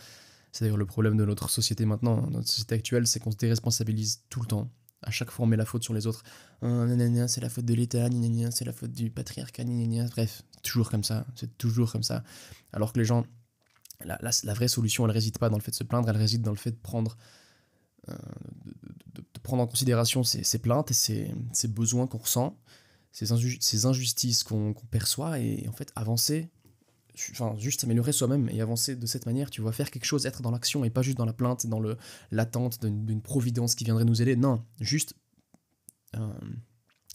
C'est d'ailleurs le problème de notre société maintenant, notre société actuelle, c'est qu'on se déresponsabilise tout le temps. À chaque fois, on met la faute sur les autres. C'est la faute de l'État, c'est la faute du patriarcat, bref, toujours comme ça, c'est toujours comme ça. Alors que les gens, la vraie solution, elle réside pas dans le fait de se plaindre, elle réside dans le fait de prendre de prendre en considération ces plaintes et ces besoins qu'on ressent, ces injustices qu'on perçoit et en fait avancer, enfin juste s'améliorer soi-même et avancer de cette manière, tu vois, faire quelque chose, être dans l'action et pas juste dans la plainte, dans l'attente d'une providence qui viendrait nous aider, non, juste...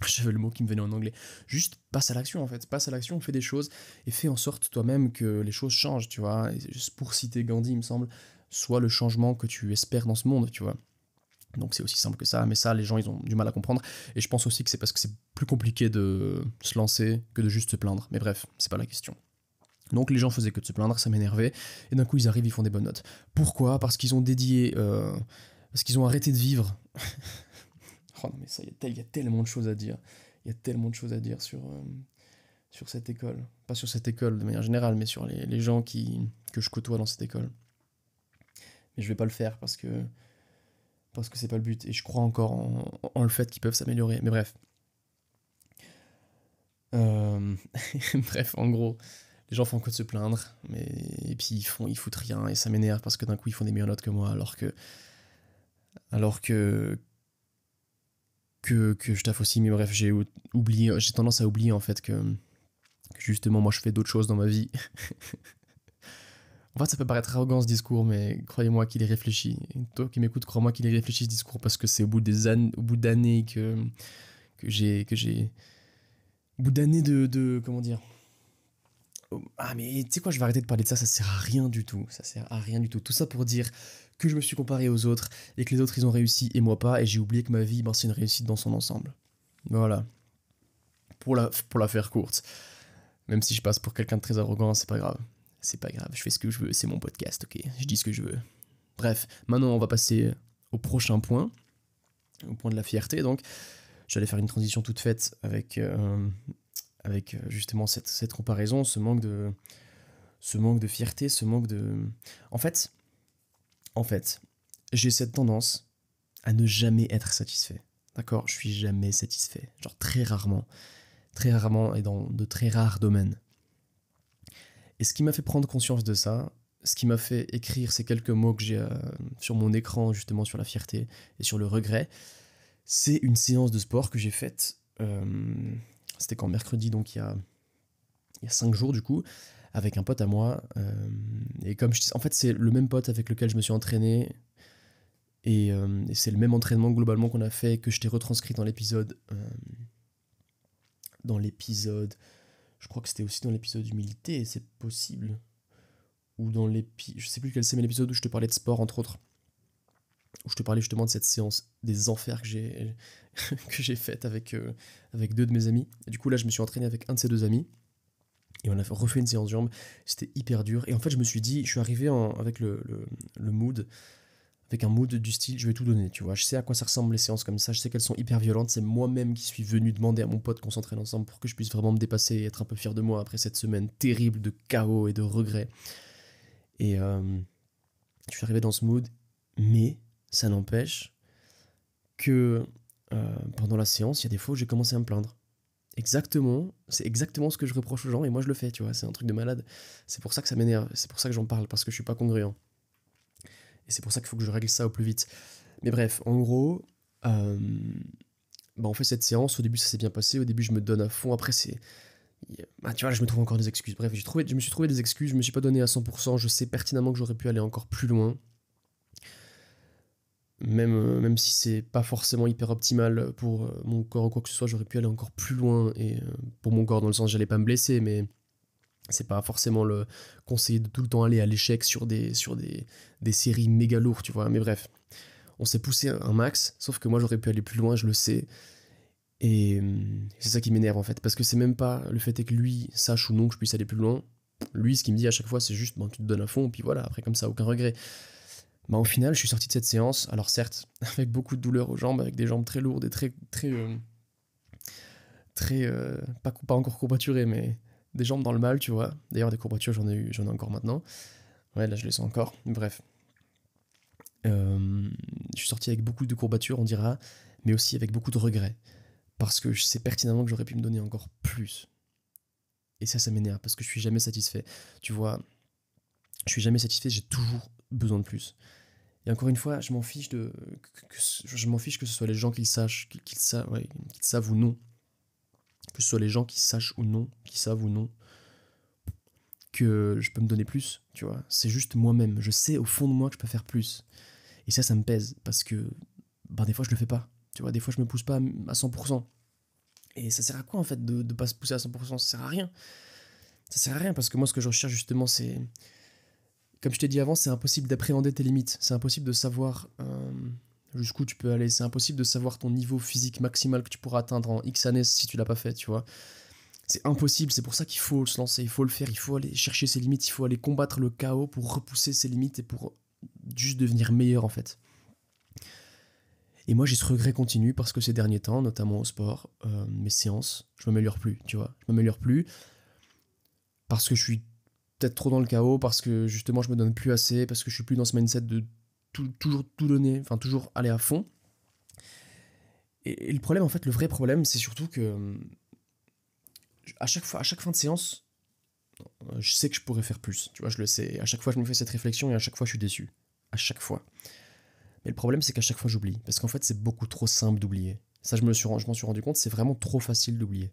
j'avais le mot qui me venait en anglais, juste passe à l'action en fait, passe à l'action, fais des choses et fais en sorte toi-même que les choses changent, tu vois, et juste pour citer Gandhi, il me semble, soit le changement que tu espères dans ce monde, tu vois. Donc c'est aussi simple que ça, mais ça, les gens, ils ont du mal à comprendre. Et je pense aussi que c'est parce que c'est plus compliqué de se lancer que de juste se plaindre. Mais bref, c'est pas la question. Donc les gens faisaient que de se plaindre, ça m'énervait. Et d'un coup, ils arrivent, ils font des bonnes notes. Pourquoi ? Parce qu'ils ont dédié... parce qu'ils ont arrêté de vivre. Oh non, mais ça, il y a tellement de choses à dire. Il y a tellement de choses à dire sur cette école. Pas sur cette école de manière générale, mais sur les gens que je côtoie dans cette école. Mais je vais pas le faire parce que c'est pas le but, et je crois encore en le fait qu'ils peuvent s'améliorer, mais bref. Bref, en gros, les gens font que de se plaindre, et puis ils foutent rien, et ça m'énerve, parce que d'un coup ils font des meilleures notes que moi, alors que je taffe aussi, mais bref, j'ai tendance à oublier en fait que justement moi je fais d'autres choses dans ma vie. En fait, ça peut paraître arrogant ce discours, mais croyez-moi qu'il est réfléchi. Et toi qui m'écoutes, crois-moi qu'il est réfléchi ce discours, parce que c'est au bout d'années au bout d'années comment dire. Ah mais tu sais quoi, je vais arrêter de parler de ça, ça sert à rien du tout. Ça sert à rien du tout. Tout ça pour dire que je me suis comparé aux autres et que les autres ils ont réussi et moi pas, et j'ai oublié que ma vie, ben, c'est une réussite dans son ensemble. Voilà. Pour la faire courte. Même si je passe pour quelqu'un de très arrogant, c'est pas grave. C'est pas grave, je fais ce que je veux, c'est mon podcast, ok. Je dis ce que je veux. Bref, maintenant on va passer au prochain point, au point de la fierté. Donc, j'allais faire une transition toute faite avec justement cette comparaison, ce manque de fierté, ce manque de... En fait, j'ai cette tendance à ne jamais être satisfait. D'accord ? Je suis jamais satisfait. Genre très rarement et dans de très rares domaines. Et ce qui m'a fait prendre conscience de ça, ce qui m'a fait écrire ces quelques mots que j'ai sur mon écran, justement sur la fierté et sur le regret, c'est une séance de sport que j'ai faite, c'était quand mercredi, donc il y a 5 jours du coup, avec un pote à moi. Et comme en fait, c'est le même pote avec lequel je me suis entraîné Et c'est le même entraînement globalement qu'on a fait, que je t'ai retranscrit dans l'épisode. Je crois que c'était aussi dans l'épisode humilité, c'est possible. Ou dans l'épisode. Je sais plus quel c'est, mais l'épisode où je te parlais de sport, entre autres. Où je te parlais justement de cette séance des enfers que j'ai que j'ai faite avec deux de mes amis. Et du coup, là, je me suis entraîné avec un de ces deux amis. Et on a refait une séance jambes. C'était hyper dur. Et en fait, je me suis dit, je suis arrivé avec le mood, avec un mood du style, je vais tout donner, tu vois. Je sais à quoi ça ressemble les séances comme ça. Je sais qu'elles sont hyper violentes. C'est moi-même qui suis venu demander à mon pote qu'on s'entraîne ensemble pour que je puisse vraiment me dépasser et être un peu fier de moi après cette semaine terrible de chaos et de regrets. Et je suis arrivé dans ce mood, mais ça n'empêche que pendant la séance, il y a des fois où j'ai commencé à me plaindre. C'est exactement ce que je reproche aux gens et moi je le fais, tu vois, c'est un truc de malade. C'est pour ça que ça m'énerve, c'est pour ça que j'en parle, parce que je suis pas congruent. Et c'est pour ça qu'il faut que je règle ça au plus vite. Mais bref, en gros, on fait cette séance, au début ça s'est bien passé, au début je me donne à fond, après c'est... tu vois, là je me trouve encore des excuses. Bref, je me suis trouvé des excuses, je me suis pas donné à 100%, je sais pertinemment que j'aurais pu aller encore plus loin. Même si c'est pas forcément hyper optimal pour mon corps ou quoi que ce soit, j'aurais pu aller encore plus loin. Et pour mon corps, dans le sens, j'allais pas me blesser, mais c'est pas forcément le conseiller de tout le temps aller à l'échec sur des séries méga lourdes, tu vois. Mais bref, on s'est poussé un max, sauf que moi j'aurais pu aller plus loin, je le sais. Et c'est ça qui m'énerve en fait, parce que c'est même pas le fait est que lui sache ou non que je puisse aller plus loin. Lui, ce qu'il me dit à chaque fois, c'est juste, tu te donnes à fond, puis voilà, après comme ça, aucun regret. Au final, je suis sorti de cette séance, alors certes, avec beaucoup de douleur aux jambes, avec des jambes très lourdes et pas encore courbaturées, mais des jambes dans le mal, tu vois. D'ailleurs, des courbatures, j'en ai encore maintenant. Ouais, là, je les sens encore. Bref. Je suis sorti avec beaucoup de courbatures, on dira, mais aussi avec beaucoup de regrets. Parce que je sais pertinemment que j'aurais pu me donner encore plus. Et ça m'énerve, parce que je suis jamais satisfait. Tu vois, je suis jamais satisfait, j'ai toujours besoin de plus. Et encore une fois, je m'en fiche que ce soit les gens qui le sachent, qu'ils savent ou non. Que ce soit les gens qui sachent ou non, qui savent ou non, que je peux me donner plus, tu vois. C'est juste moi-même. Je sais au fond de moi que je peux faire plus. Et ça me pèse, parce que des fois je le fais pas. Tu vois, des fois je me pousse pas à 100%. Et ça sert à quoi en fait de pas se pousser à 100%? Ça sert à rien. Ça sert à rien, parce que moi ce que je recherche justement, c'est... Comme je t'ai dit avant, c'est impossible d'appréhender tes limites. C'est impossible de savoir jusqu'où tu peux aller. C'est impossible de savoir ton niveau physique maximal que tu pourras atteindre en X années si tu l'as pas fait, tu vois. C'est impossible, c'est pour ça qu'il faut se lancer, il faut le faire, il faut aller chercher ses limites, il faut aller combattre le chaos pour repousser ses limites et pour juste devenir meilleur en fait. Et moi j'ai ce regret continu parce que ces derniers temps, notamment au sport, mes séances, je m'améliore plus, tu vois. Je m'améliore plus parce que je suis peut-être trop dans le chaos, parce que justement je me donne plus assez, parce que je suis plus dans ce mindset de toujours tout donner, enfin toujours aller à fond. Et le problème, en fait, le vrai problème, c'est surtout que à chaque fin de séance, je sais que je pourrais faire plus, tu vois, je le sais. Et à chaque fois, je me fais cette réflexion et à chaque fois, je suis déçu. À chaque fois. Mais le problème, c'est qu'à chaque fois, j'oublie. Parce qu'en fait, c'est beaucoup trop simple d'oublier. Ça, je m'en suis rendu compte, c'est vraiment trop facile d'oublier.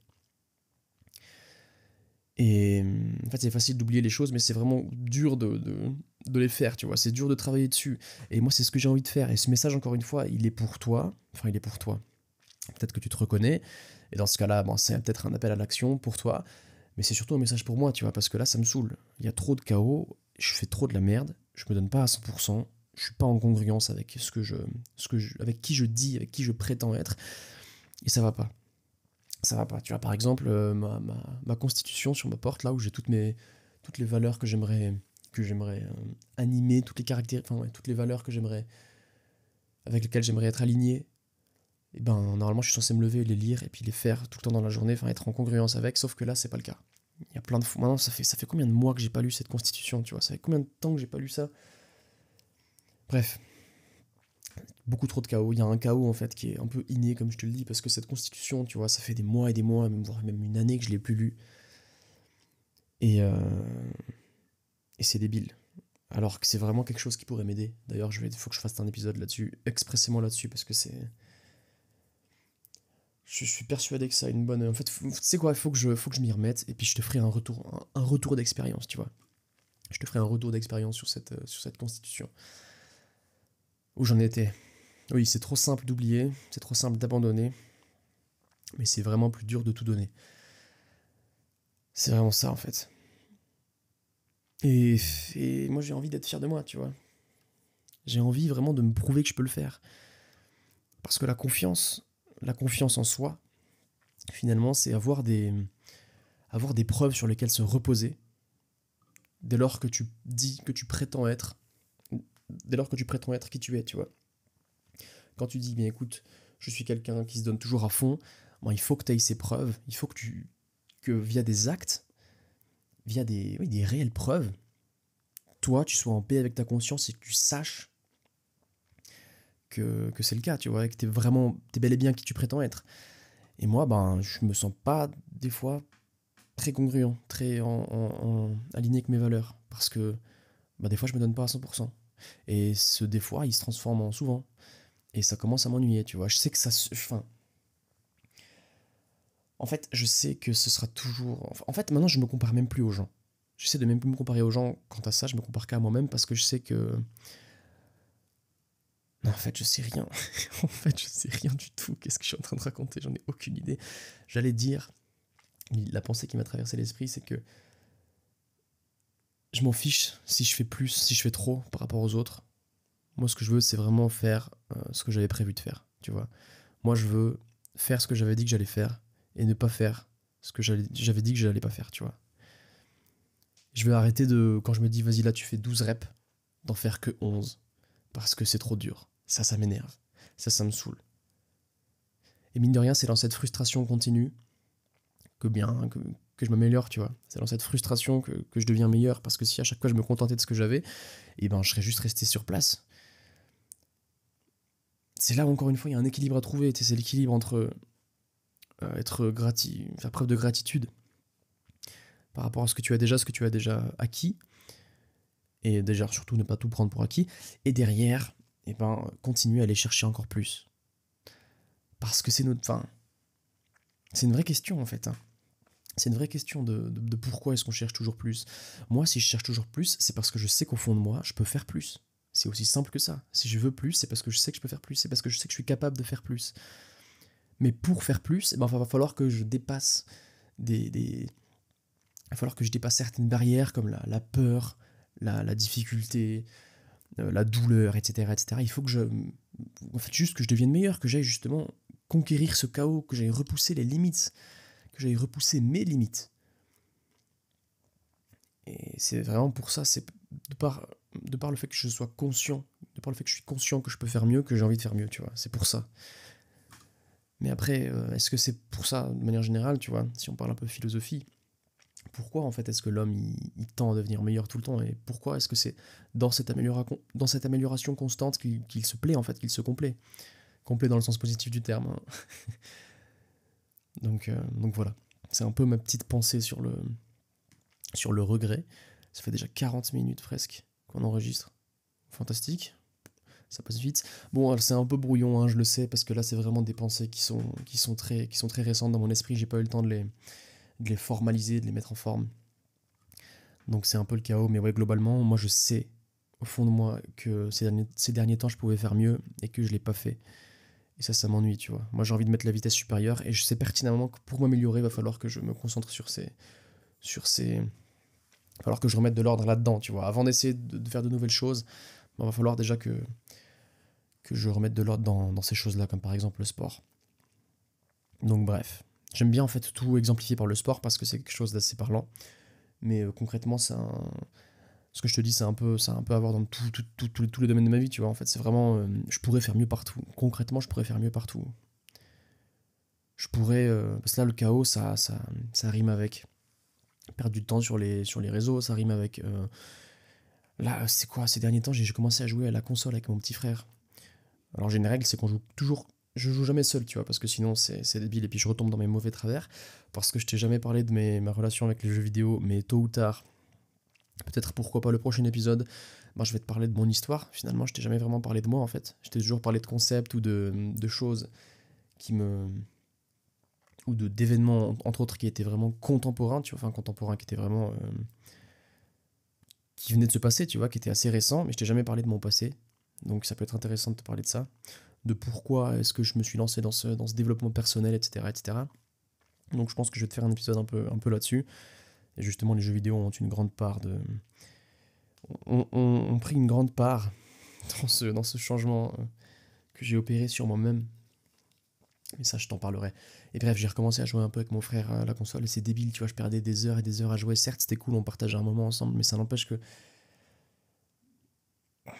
Et en fait, c'est facile d'oublier les choses, mais c'est vraiment dur de les faire, tu vois. C'est dur de travailler dessus. Et moi, c'est ce que j'ai envie de faire. Et ce message, encore une fois, il est pour toi. Enfin, il est pour toi. Peut-être que tu te reconnais. Et dans ce cas-là, c'est peut-être un appel à l'action pour toi. Mais c'est surtout un message pour moi, tu vois, parce que là, ça me saoule. Il y a trop de chaos, je fais trop de la merde, je me donne pas à 100%, je suis pas en congruence avec avec qui je dis, avec qui je prétends être. Et ça va pas. Ça va pas. Tu vois, par exemple, ma constitution sur ma porte, là où j'ai toutes les valeurs que j'aimerais animer, toutes les caractères, enfin ouais, toutes les valeurs avec lesquelles j'aimerais être aligné. Et normalement je suis censé me lever et les lire et puis les faire tout le temps dans la journée, enfin être en congruence avec, sauf que là c'est pas le cas. Il y a plein de fois, maintenant ça fait combien de mois que j'ai pas lu cette constitution, tu vois, ça fait combien de temps que j'ai pas lu ça? Bref, beaucoup trop de chaos. Il y a un chaos en fait qui est un peu inné, comme je te le dis, parce que cette constitution, tu vois, ça fait des mois et des mois, voire même une année que je l'ai plus lu. Et c'est débile. Alors que c'est vraiment quelque chose qui pourrait m'aider. D'ailleurs, faut que je fasse un épisode là-dessus, expressément là-dessus, parce que c'est... Je suis persuadé que ça a une bonne... En fait, tu sais quoi, faut que je m'y remette, et puis je te ferai un retour d'expérience, tu vois. Je te ferai un retour d'expérience sur cette constitution. Où j'en étais. Oui, c'est trop simple d'oublier, c'est trop simple d'abandonner, mais c'est vraiment plus dur de tout donner. C'est vraiment ça en fait. Et, et moi j'ai envie d'être fier de moi, tu vois. J'ai envie vraiment de me prouver que je peux le faire. Parce que la confiance en soi, finalement, c'est avoir des preuves sur lesquelles se reposer dès lors que tu dis que tu prétends être, dès lors que tu prétends être qui tu es, tu vois. Quand tu dis, bien écoute, je suis quelqu'un qui se donne toujours à fond, bon, il faut que tu aies ces preuves, il faut que via des actes, via des réelles preuves, toi, tu sois en paix avec ta conscience et que tu saches que c'est le cas, tu vois, et que t'es bel et bien qui tu prétends être. Et moi, ben, je me sens pas, des fois, très congruent, très aligné avec mes valeurs, parce que ben, des fois, je me donne pas à 100%. Et ce des fois, il se transforme en souvent. Et ça commence à m'ennuyer, tu vois. Je sais que ça enfin, en fait, je sais que ce sera toujours... En fait, maintenant, je me compare même plus aux gens. J'essaie de même plus me comparer aux gens quant à ça, je me compare qu'à moi-même parce que je sais que... Non, en fait, je sais rien. En fait, je sais rien du tout. Qu'est-ce que je suis en train de raconter? J'en ai aucune idée. J'allais dire, la pensée qui m'a traversé l'esprit, c'est que je m'en fiche si je fais plus, si je fais trop par rapport aux autres. Moi, ce que je veux, c'est vraiment faire ce que j'avais prévu de faire, tu vois. Moi, je veux faire ce que j'avais dit que j'allais faire et ne pas faire ce que j'avais dit que j'allais pas faire, tu vois. Je vais arrêter de, quand je me dis, vas-y, là, tu fais 12 reps, d'en faire que 11 parce que c'est trop dur. Ça m'énerve. Ça me saoule. Et mine de rien, c'est dans cette frustration continue que je m'améliore, tu vois. C'est dans cette frustration que je deviens meilleur, parce que si à chaque fois je me contentais de ce que j'avais, et ben je serais juste resté sur place. C'est là où, encore une fois, il y a un équilibre à trouver. C'est l'équilibre entre faire preuve de gratitude par rapport à ce que tu as déjà acquis, et déjà surtout ne pas tout prendre pour acquis, et derrière, et ben, continuer à aller chercher encore plus. Parce que c'est notre... Enfin, c'est une vraie question en fait. Hein. C'est une vraie question de pourquoi est-ce qu'on cherche toujours plus. Moi, si je cherche toujours plus, c'est parce que je sais qu'au fond de moi, je peux faire plus. C'est aussi simple que ça. Si je veux plus, c'est parce que je sais que je peux faire plus. C'est parce que je sais que je suis capable de faire plus. Mais pour faire plus, eh ben, il va falloir que je dépasse il va falloir que je dépasse certaines barrières comme la peur, la difficulté, la douleur, etc., etc. Il faut que en fait, juste que je devienne meilleur, que j'aille justement conquérir ce chaos, que j'aille repousser les limites, que j'aille repousser mes limites. Et c'est vraiment pour ça, c'est de par le fait que je sois conscient, de par le fait que je suis conscient que je peux faire mieux, que j'ai envie de faire mieux, tu vois. C'est pour ça. Mais après, est-ce que c'est pour ça, de manière générale, tu vois, si on parle un peu philosophie, pourquoi en fait est-ce que l'homme il tend à devenir meilleur tout le temps et pourquoi est-ce que c'est dans cette amélioration constante qu'il se plaît en fait, qu'il se complaît, complet dans le sens positif du terme. Hein. Donc voilà, c'est un peu ma petite pensée sur le regret. Ça fait déjà 40 minutes presque qu'on enregistre. Fantastique, ça passe vite. Bon, c'est un peu brouillon, hein, je le sais, parce que là c'est vraiment des pensées qui sont très récentes dans mon esprit, j'ai pas eu le temps de les formaliser, de les mettre en forme. Donc c'est un peu le chaos, mais ouais, globalement, moi je sais au fond de moi que ces derniers temps je pouvais faire mieux et que je l'ai pas fait. Et ça m'ennuie, tu vois. Moi j'ai envie de mettre la vitesse supérieure et je sais pertinemment que pour m'améliorer, il va falloir que je me concentre il va falloir que je remette de l'ordre là-dedans, tu vois. Avant d'essayer de faire de nouvelles choses, il va falloir déjà que je remette de l'ordre dans ces choses-là, comme par exemple le sport. Donc bref, j'aime bien en fait tout exemplifier par le sport parce que c'est quelque chose d'assez parlant. Mais concrètement, ce que je te dis, c'est un peu à voir dans tous les domaines de ma vie, tu vois. En fait, c'est vraiment, je pourrais faire mieux partout. Concrètement, je pourrais faire mieux partout. Je pourrais, parce que là, le chaos, ça rime avec perdre du temps sur les réseaux, ça rime avec, là, c'est quoi, ces derniers temps, j'ai commencé à jouer à la console avec mon petit frère. Alors, j'ai une règle, c'est qu'on joue toujours, je joue jamais seul, tu vois, parce que sinon, c'est débile, et puis je retombe dans mes mauvais travers, parce que je t'ai jamais parlé de ma relation avec les jeux vidéo, mais tôt ou tard, peut-être pourquoi pas le prochain épisode, ben, je vais te parler de mon histoire. Finalement, je t'ai jamais vraiment parlé de moi en fait. Je t'ai toujours parlé de concepts ou de choses qui me. Ou d'événements, entre autres, qui étaient vraiment contemporains, tu vois, enfin contemporains qui étaient vraiment. Qui venaient de se passer, tu vois, qui étaient assez récents, mais je t'ai jamais parlé de mon passé. Donc ça peut être intéressant de te parler de ça. de pourquoi est-ce que je me suis lancé dans ce développement personnel, etc., etc. Donc je pense que je vais te faire un épisode un peu là-dessus. Et justement, les jeux vidéo ont une grande part de... ont pris une grande part dans ce changement que j'ai opéré sur moi-même. Mais ça, je t'en parlerai. Et bref, j'ai recommencé à jouer un peu avec mon frère à la console, et c'est débile, tu vois, je perdais des heures et des heures à jouer. Certes, c'était cool, on partageait un moment ensemble, mais ça n'empêche que...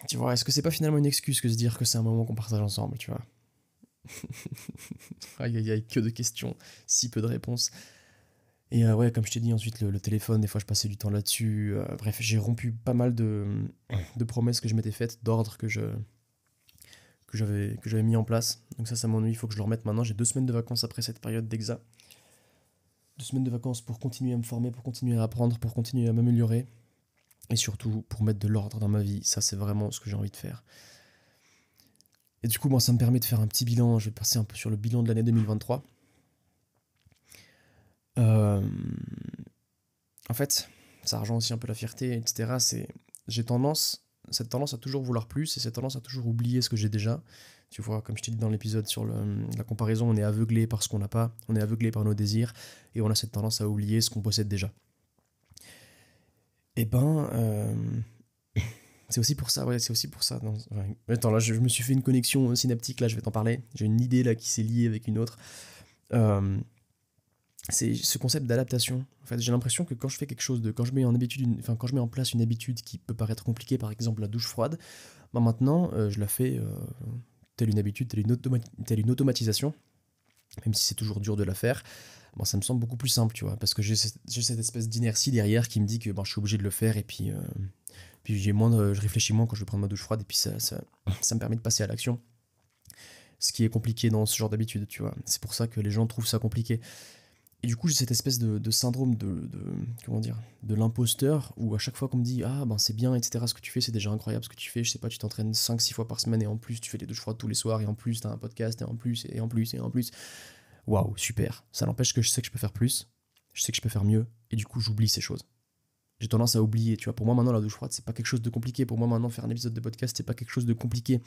Tu vois, est-ce que c'est pas finalement une excuse que de se dire que c'est un moment qu'on partage ensemble, tu vois? Aïe aïe aïe, que de questions, si peu de réponses. Et ouais, comme je t'ai dit, ensuite le téléphone, des fois je passais du temps là-dessus. Bref, j'ai rompu pas mal de promesses que je m'étais faites, d'ordre que j'avais mis en place. Donc ça m'ennuie, il faut que je le remette maintenant. J'ai 2 semaines de vacances après cette période d'exa. 2 semaines de vacances pour continuer à me former, pour continuer à apprendre, pour continuer à m'améliorer. Et surtout pour mettre de l'ordre dans ma vie. Ça, c'est vraiment ce que j'ai envie de faire. Et du coup, moi, ça me permet de faire un petit bilan. Je vais passer un peu sur le bilan de l'année 2023. Euh, En fait, ça rejoint aussi un peu la fierté, etc. J'ai cette tendance à toujours vouloir plus et cette tendance à toujours oublier ce que j'ai déjà. Tu vois, comme je t'ai dit dans l'épisode sur la comparaison, on est aveuglé par ce qu'on n'a pas, on est aveuglé par nos désirs et on a cette tendance à oublier ce qu'on possède déjà. Et ben, c'est aussi pour ça, ouais, c'est aussi pour ça. Ouais. Attends, là, je me suis fait une connexion synaptique, là, je vais t'en parler. J'ai une idée là qui s'est liée avec une autre. Euh, c'est ce concept d'adaptation. En fait, j'ai l'impression que quand je fais quelque chose quand je mets quand je mets en place une habitude qui peut paraître compliquée, par exemple la douche froide, bah maintenant je la fais telle une habitude, telle une automatisation, même si c'est toujours dur de la faire. Bon, ça me semble beaucoup plus simple, tu vois, parce que j'ai cette espèce d'inertie derrière qui me dit que je suis obligé de le faire et puis je réfléchis moins quand je vais prendre ma douche froide et puis ça me permet de passer à l'action. Ce qui est compliqué dans ce genre d'habitude, tu vois. C'est pour ça que les gens trouvent ça compliqué. Et du coup, j'ai cette espèce de syndrome comment dire, de l'imposteur, où à chaque fois qu'on me dit ah ben c'est bien, etc., ce que tu fais, c'est déjà incroyable ce que tu fais, je sais pas, tu t'entraînes 5-6 fois par semaine, et en plus tu fais des douches froides tous les soirs, et en plus t'as un podcast, et en plus, et en plus, et en plus. Waouh, super. Ça n'empêche que je sais que je peux faire plus, je sais que je peux faire mieux, et du coup j'oublie ces choses. J'ai tendance à oublier, tu vois. Pour moi maintenant la douche froide c'est pas quelque chose de compliqué, pour moi maintenant faire un épisode de podcast c'est pas quelque chose de compliqué.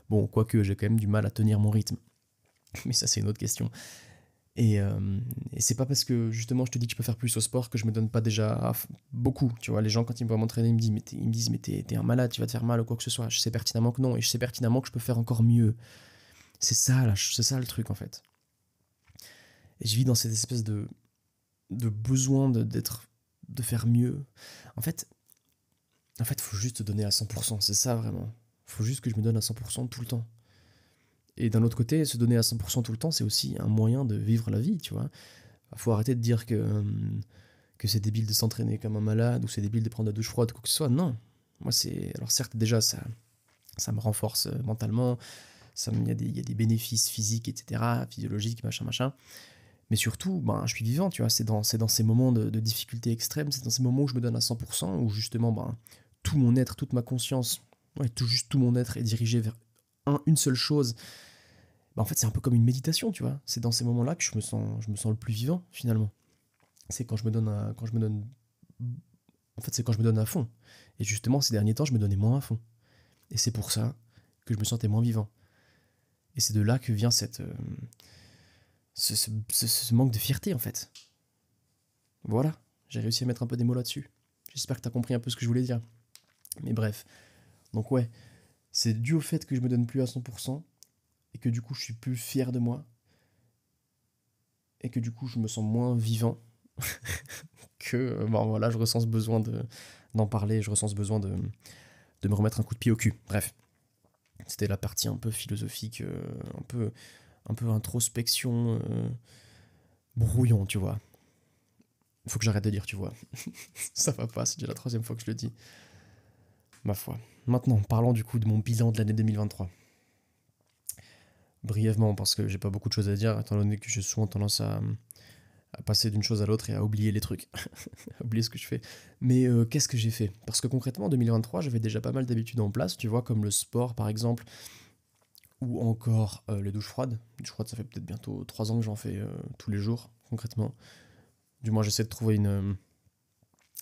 Bon, quoique j'ai quand même du mal à tenir mon rythme, mais ça c'est une autre question. Et c'est pas parce que justement je te dis que je peux faire plus au sport que je me donne pas déjà beaucoup. Tu vois, les gens quand ils me voient m'entraîner, ils me disent mais t'es un malade, tu vas te faire mal ou quoi que ce soit. Je sais pertinemment que non, et je sais pertinemment que je peux faire encore mieux. C'est ça le truc en fait. Et je vis dans cette espèce de besoin de faire mieux. En fait, faut juste te donner à 100%, c'est ça vraiment. Faut juste que je me donne à 100% tout le temps. Et d'un autre côté, se donner à 100% tout le temps, c'est aussi un moyen de vivre la vie, tu vois. Faut arrêter de dire que c'est débile de s'entraîner comme un malade ou c'est débile de prendre la douche froide, quoi que ce soit. Non. Moi, c'est. Alors, certes, déjà, ça me renforce mentalement, il y a des bénéfices physiques, etc., physiologiques, machin, machin. Mais surtout, ben, je suis vivant, tu vois. C'est dans ces moments de difficulté extrême, c'est dans ces moments où je me donne à 100%, où justement, ben, tout mon être, toute ma conscience, ouais, juste tout mon être est dirigé vers une seule chose. Ben, en fait, c'est un peu comme une méditation, tu vois. C'est dans ces moments-là que je me sens le plus vivant, finalement. C'est quand je me donne en fait, c'est quand je me donne à fond. Et justement, ces derniers temps, je me donnais moins à fond. Et c'est pour ça que je me sentais moins vivant. Et c'est de là que vient ce manque de fierté, en fait. Voilà, j'ai réussi à mettre un peu des mots là-dessus. J'espère que t'as compris un peu ce que je voulais dire. Mais bref, donc ouais, c'est dû au fait que je me donne plus à 100%, et que du coup, je suis plus fier de moi, et que du coup, je me sens moins vivant, que, bon voilà, je ressens ce besoin d'en parler, je ressens ce besoin de me remettre un coup de pied au cul. Bref, c'était la partie un peu philosophique, un peu introspection, brouillon, tu vois. Il faut que j'arrête de dire, tu vois. Ça va pas, c'est déjà la 3e fois que je le dis. Ma foi. Maintenant, parlons du coup de mon bilan de l'année 2023. Brièvement, parce que j'ai pas beaucoup de choses à dire, étant donné que j'ai souvent tendance à passer d'une chose à l'autre et à oublier les trucs, à oublier ce que je fais. Mais qu'est-ce que j'ai fait? Parce que concrètement, en 2023, j'avais déjà pas mal d'habitudes en place, tu vois, comme le sport par exemple, ou encore les douches froides. Les douches froides, ça fait peut-être bientôt 3 ans que j'en fais tous les jours, concrètement. Du moins, j'essaie de trouver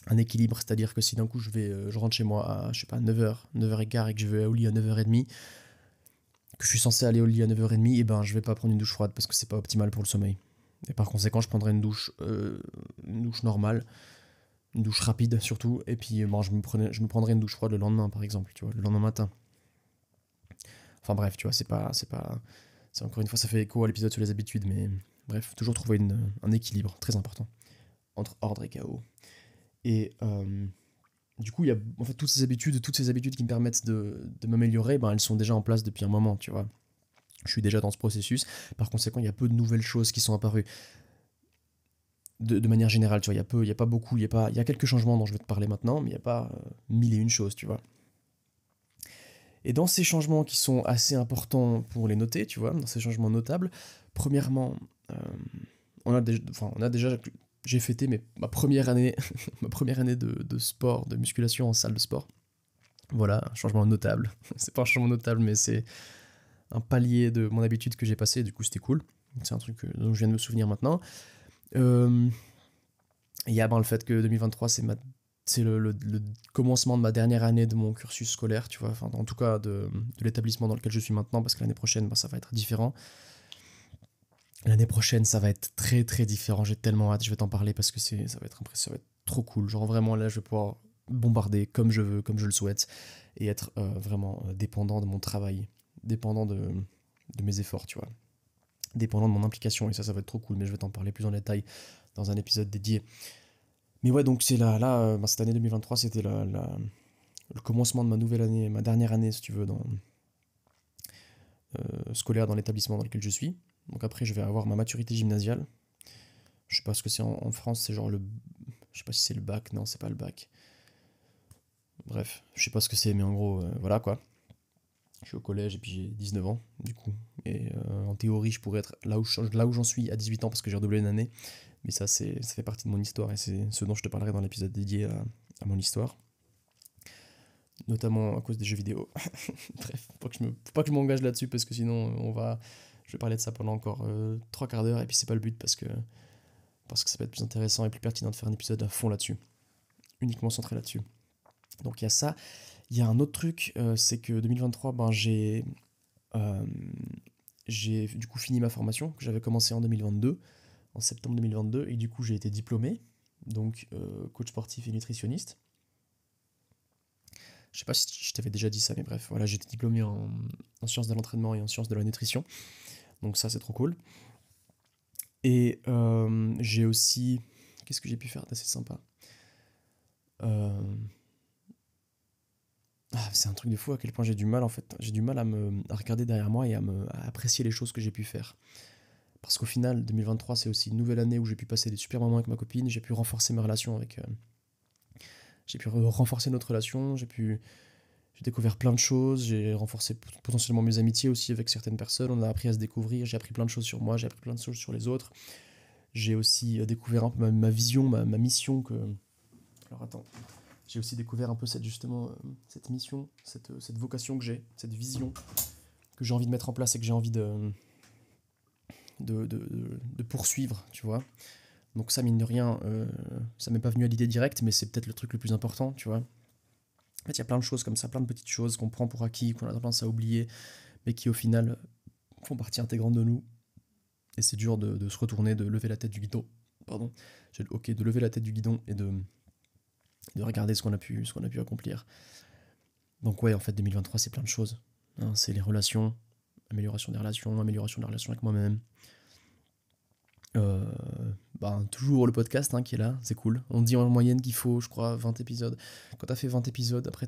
un équilibre, c'est-à-dire que si d'un coup je rentre chez moi à, je sais pas, 9h, 9h15 et que je vais au lit à 9h30, que je suis censé aller au lit à 9h30, et ben je vais pas prendre une douche froide parce que c'est pas optimal pour le sommeil. Et par conséquent, je prendrai une douche normale, une douche rapide surtout, et puis bon, je me prendrai une douche froide le lendemain par exemple, tu vois, le lendemain matin. Enfin bref, tu vois, c'est encore une fois, ça fait écho à l'épisode sur les habitudes, mais bref, toujours trouver un équilibre très important entre ordre et chaos. Et du coup, il y a en fait toutes ces habitudes qui me permettent de m'améliorer, ben, elles sont déjà en place depuis un moment, tu vois. Je suis déjà dans ce processus. Par conséquent, il y a peu de nouvelles choses qui sont apparues. De manière générale, tu vois, il y a pas beaucoup, il y a quelques changements dont je vais te parler maintenant, mais il n'y a pas mille et une choses, tu vois. Et dans ces changements qui sont assez importants pour les noter, tu vois, dans ces changements notables, premièrement, euh, on a déjà, j'ai fêté ma première année, ma première année de sport, de musculation en salle de sport. Voilà, un changement notable. C'est pas un changement notable, mais c'est un palier de mon habitude que j'ai passé, du coup c'était cool. C'est un truc dont je viens de me souvenir maintenant. Il y a le fait que 2023, c'est le commencement de ma dernière année de mon cursus scolaire, tu vois, enfin, en tout cas de l'établissement dans lequel je suis maintenant, parce que l'année prochaine, ça va être différent. L'année prochaine, ça va être très très différent, j'ai tellement hâte, je vais t'en parler parce que ça va être trop cool. Genre vraiment, là, je vais pouvoir bombarder comme je veux, comme je le souhaite, et être vraiment dépendant de mon travail, dépendant de mes efforts, tu vois, dépendant de mon implication, et ça va être trop cool, mais je vais t'en parler plus en détail dans un épisode dédié. Mais ouais, donc c'est cette année 2023, c'était le commencement de ma nouvelle année, ma dernière année, si tu veux, scolaire dans l'établissement dans lequel je suis. Donc après, je vais avoir ma maturité gymnasiale. Je sais pas ce que c'est en France, c'est genre je sais pas si c'est le bac, non, c'est pas le bac. Bref, je sais pas ce que c'est, mais en gros, voilà quoi. Je suis au collège et puis j'ai 19 ans, du coup. Et en théorie, je pourrais être là où j'en suis à 18 ans parce que j'ai redoublé une année. Mais ça fait partie de mon histoire et c'est ce dont je te parlerai dans l'épisode dédié à mon histoire. Notamment à cause des jeux vidéo. Bref, faut pas que je m'engage là-dessus parce que sinon je vais parler de ça pendant encore 3 quarts d'heure et puis c'est pas le but parce que ça peut être plus intéressant et plus pertinent de faire un épisode à fond là-dessus. Uniquement centré là-dessus. Donc il y a ça. Il y a un autre truc, c'est que 2023, euh, j'ai du coup fini ma formation que j'avais commencé en 2022, en septembre 2022, et du coup j'ai été diplômé, donc coach sportif et nutritionniste. Je sais pas si je t'avais déjà dit ça, mais bref, voilà, j'ai été diplômé en sciences de l'entraînement et en sciences de la nutrition, donc ça c'est trop cool. Et j'ai aussi, qu'est-ce que j'ai pu faire d'assez sympa? Euh, c'est un truc de fou à quel point j'ai du mal en fait. J'ai du mal à regarder derrière moi et à apprécier les choses que j'ai pu faire. Parce qu'au final, 2023, c'est aussi une nouvelle année où j'ai pu passer des super moments avec ma copine, j'ai pu renforcer mes relations avec. J'ai pu renforcer notre relation, j'ai découvert plein de choses, j'ai renforcé potentiellement mes amitiés aussi avec certaines personnes, on a appris à se découvrir, j'ai appris plein de choses sur moi, j'ai appris plein de choses sur les autres. J'ai aussi découvert un peu ma vision, ma mission que. Alors attends, j'ai aussi découvert un peu cette mission, cette vocation que j'ai, cette vision que j'ai envie de mettre en place et que j'ai envie de poursuivre, tu vois. Donc ça, mine de rien, ça m'est pas venu à l'idée directe, mais c'est peut-être le truc le plus important, tu vois. En fait, il y a plein de choses comme ça, plein de petites choses qu'on prend pour acquis, qu'on a tendance à oublier, mais qui au final font partie intégrante de nous. Et c'est dur de se retourner, de lever la tête du guidon. Pardon. Ok, de lever la tête du guidon et de regarder ce qu'on a pu accomplir. Donc ouais, en fait, 2023, c'est plein de choses. Hein, c'est les relations, amélioration des relations avec moi-même. Toujours le podcast qui est là, c'est cool. On dit en moyenne qu'il faut, je crois, 20 épisodes. Quand t'as fait 20 épisodes, après,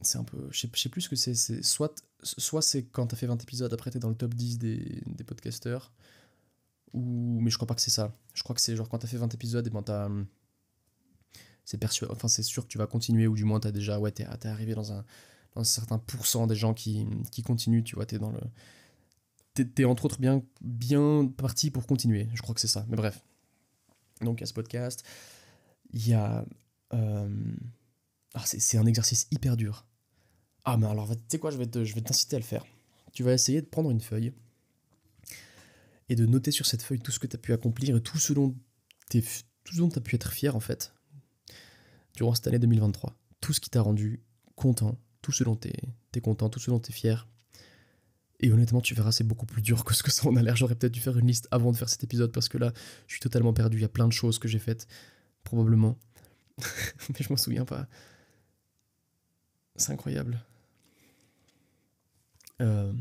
c'est un peu. Je sais plus ce que c'est. Soit c'est quand t'as fait 20 épisodes, après t'es dans le top 10 des podcasteurs. Mais je crois pas que c'est ça. Je crois que c'est genre quand t'as fait 20 épisodes, et c'est sûr que tu vas continuer, ou du moins t'es arrivé dans un certain pourcent des gens qui continuent, tu vois, t'es entre autres bien parti pour continuer, je crois que c'est ça, mais bref. Donc il y a ce podcast, il y a... c'est un exercice hyper dur. Ah mais alors, tu sais quoi, je vais t'inciter à le faire. Tu vas essayer de prendre une feuille et de noter sur cette feuille tout ce que tu as pu accomplir et tout ce dont tu as pu être fier en fait, durant cette année 2023. Tout ce qui t'a rendu content, tout ce dont t'es content, tout ce dont t'es fier. Et honnêtement, tu verras, c'est beaucoup plus dur que ce que ça en a l'air. J'aurais peut-être dû faire une liste avant de faire cet épisode parce que là, je suis totalement perdu. Il y a plein de choses que j'ai faites, probablement. Mais je m'en souviens pas. C'est incroyable. Euh,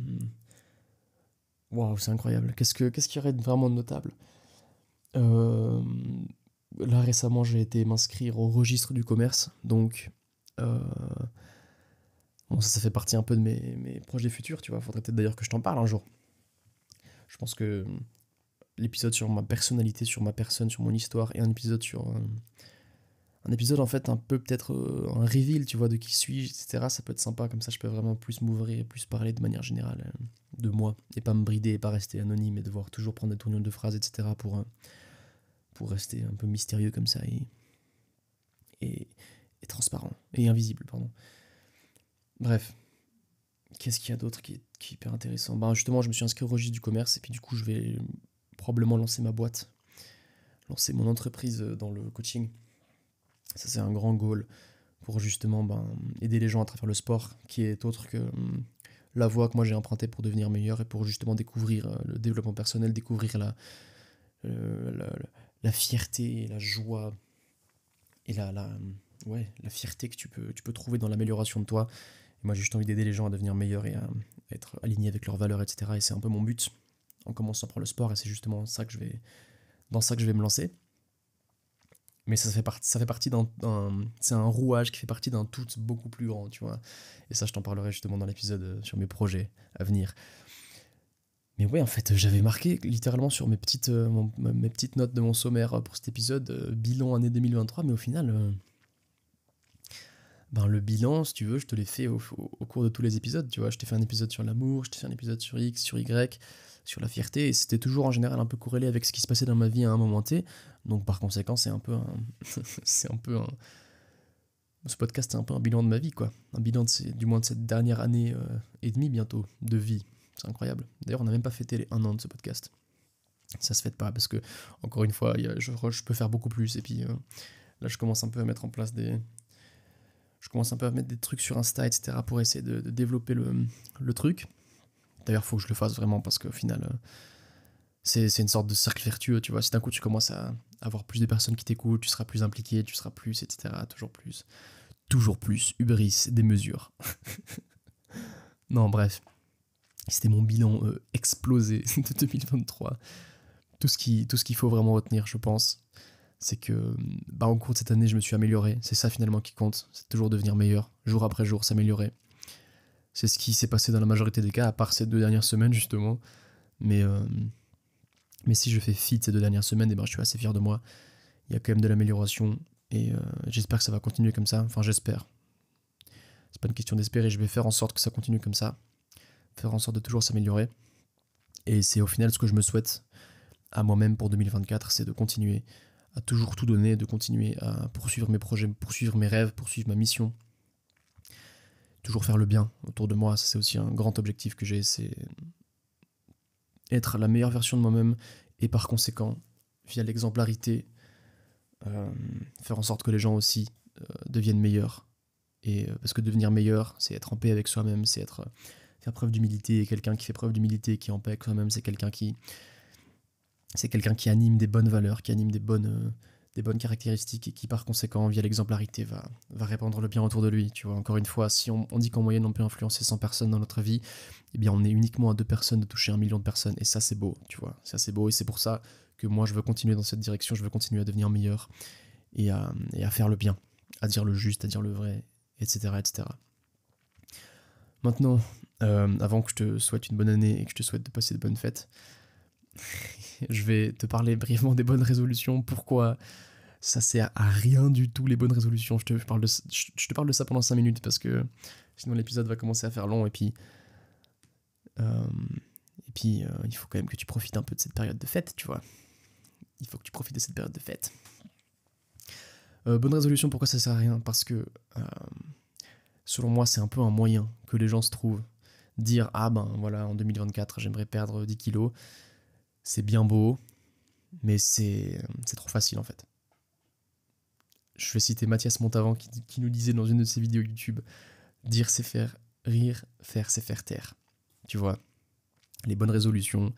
Waouh, c'est incroyable. Qu'est-ce qu'il y aurait de vraiment notable? Euh, Là, récemment, j'ai été m'inscrire au registre du commerce. Donc, euh, bon, ça fait partie un peu de mes projets futurs, tu vois. Faudrait peut-être d'ailleurs que je t'en parle un jour. Je pense que l'épisode sur ma personnalité, sur ma personne, sur mon histoire, et un épisode sur un épisode en fait un peu peut-être un reveal, tu vois, de qui suis-je, etc. Ça peut être sympa, comme ça je peux vraiment plus m'ouvrir et plus parler de manière générale de moi, et pas me brider et pas rester anonyme et devoir toujours prendre des tournures de phrases, etc. Pour rester un peu mystérieux comme ça et, et transparent, et invisible, pardon. Bref, qu'est-ce qu'il y a d'autre qui est hyper intéressant? Ben justement, je me suis inscrit au registre du commerce, et puis du coup je vais probablement lancer ma boîte, lancer mon entreprise dans le coaching. Ça c'est un grand goal pour justement aider les gens à travers le sport, qui est autre que la voie que moi j'ai empruntée pour devenir meilleur et pour justement découvrir le développement personnel, découvrir euh, la, la fierté et la joie et la fierté que tu peux trouver dans l'amélioration de toi. Et moi j'ai juste envie d'aider les gens à devenir meilleurs et à être alignés avec leurs valeurs, etc. Et c'est un peu mon but en commençant par le sport, et c'est justement dans ça que je vais me lancer. Mais ça fait partie c'est un rouage qui fait partie d'un tout beaucoup plus grand, tu vois. Et ça, je t'en parlerai justement dans l'épisode sur mes projets à venir. Mais ouais, en fait, j'avais marqué littéralement sur mes petites notes de mon sommaire pour cet épisode, bilan année 2023, mais au final, le bilan, si tu veux, je te l'ai fait au cours de tous les épisodes, tu vois. Je t'ai fait un épisode sur l'amour, je t'ai fait un épisode sur X, sur Y, sur la fierté, et c'était toujours en général un peu corrélé avec ce qui se passait dans ma vie à un moment T. Donc par conséquent, c'est un peu un, c'est un peu un, ce podcast est un peu un bilan de ma vie, quoi. Un bilan du moins de cette dernière année et demie bientôt de vie. C'est incroyable. D'ailleurs, on n'a même pas fêté les 1 an de ce podcast. Ça se fête pas parce que, encore une fois, je peux faire beaucoup plus. Et puis là, je commence un peu à mettre en place je commence un peu à mettre des trucs sur Insta, etc. pour essayer de développer le truc. D'ailleurs, il faut que je le fasse vraiment parce qu'au final, c'est une sorte de cercle vertueux, tu vois. Si d'un coup tu commences à avoir plus de personnes qui t'écoutent, tu seras plus impliqué, tu seras plus, etc. Toujours plus, hubris, des mesures. Non, bref, c'était mon bilan explosé de 2023. Tout ce qu'il faut vraiment retenir, je pense, c'est que au cours de cette année, je me suis amélioré. C'est ça finalement qui compte, c'est toujours devenir meilleur, jour après jour, s'améliorer. C'est ce qui s'est passé dans la majorité des cas, à part ces 2 dernières semaines, justement. Mais, euh, mais si je fais fi de ces 2 dernières semaines, je suis assez fier de moi. Il y a quand même de l'amélioration, et j'espère que ça va continuer comme ça. Enfin, j'espère. C'est pas une question d'espérer, je vais faire en sorte que ça continue comme ça. Faire en sorte de toujours s'améliorer. Et c'est au final ce que je me souhaite à moi-même pour 2024, c'est de continuer à toujours tout donner, de continuer à poursuivre mes projets, poursuivre mes rêves, poursuivre ma mission. Toujours faire le bien autour de moi, ça c'est aussi un grand objectif que j'ai, c'est être la meilleure version de moi-même et par conséquent, via l'exemplarité, faire en sorte que les gens aussi deviennent meilleurs. Et parce que devenir meilleur, c'est être en paix avec soi-même, c'est faire preuve d'humilité, et quelqu'un qui fait preuve d'humilité, qui est en paix avec soi-même, c'est quelqu'un qui anime des bonnes valeurs, qui anime des bonnes caractéristiques, et qui par conséquent, via l'exemplarité, va répandre le bien autour de lui. Tu vois, encore une fois, si on dit qu'en moyenne on peut influencer 100 personnes dans notre vie, eh bien on est uniquement à 2 personnes de toucher 1 million de personnes, et ça c'est beau, tu vois, ça c'est beau, et c'est pour ça que moi je veux continuer dans cette direction, je veux continuer à devenir meilleur, et à faire le bien, à dire le juste, à dire le vrai, etc. etc. Maintenant, avant que je te souhaite une bonne année et que je te souhaite de passer de bonnes fêtes, je vais te parler brièvement des bonnes résolutions. Pourquoi ça sert à rien du tout, les bonnes résolutions. Je te parle de ça pendant 5 minutes parce que sinon l'épisode va commencer à faire long, euh, il faut quand même que tu profites un peu de cette période de fête, tu vois. Il faut que tu profites de cette période de fête. Bonne résolution, pourquoi ça sert à rien? Parce que selon moi, c'est un peu un moyen que les gens se trouvent. Dire, voilà, en 2024, j'aimerais perdre 10 kilos. C'est bien beau, mais c'est trop facile en fait. Je vais citer Mathias Montavant qui nous disait dans une de ses vidéos YouTube, dire c'est faire rire, faire c'est faire taire. Tu vois, Les bonnes résolutions,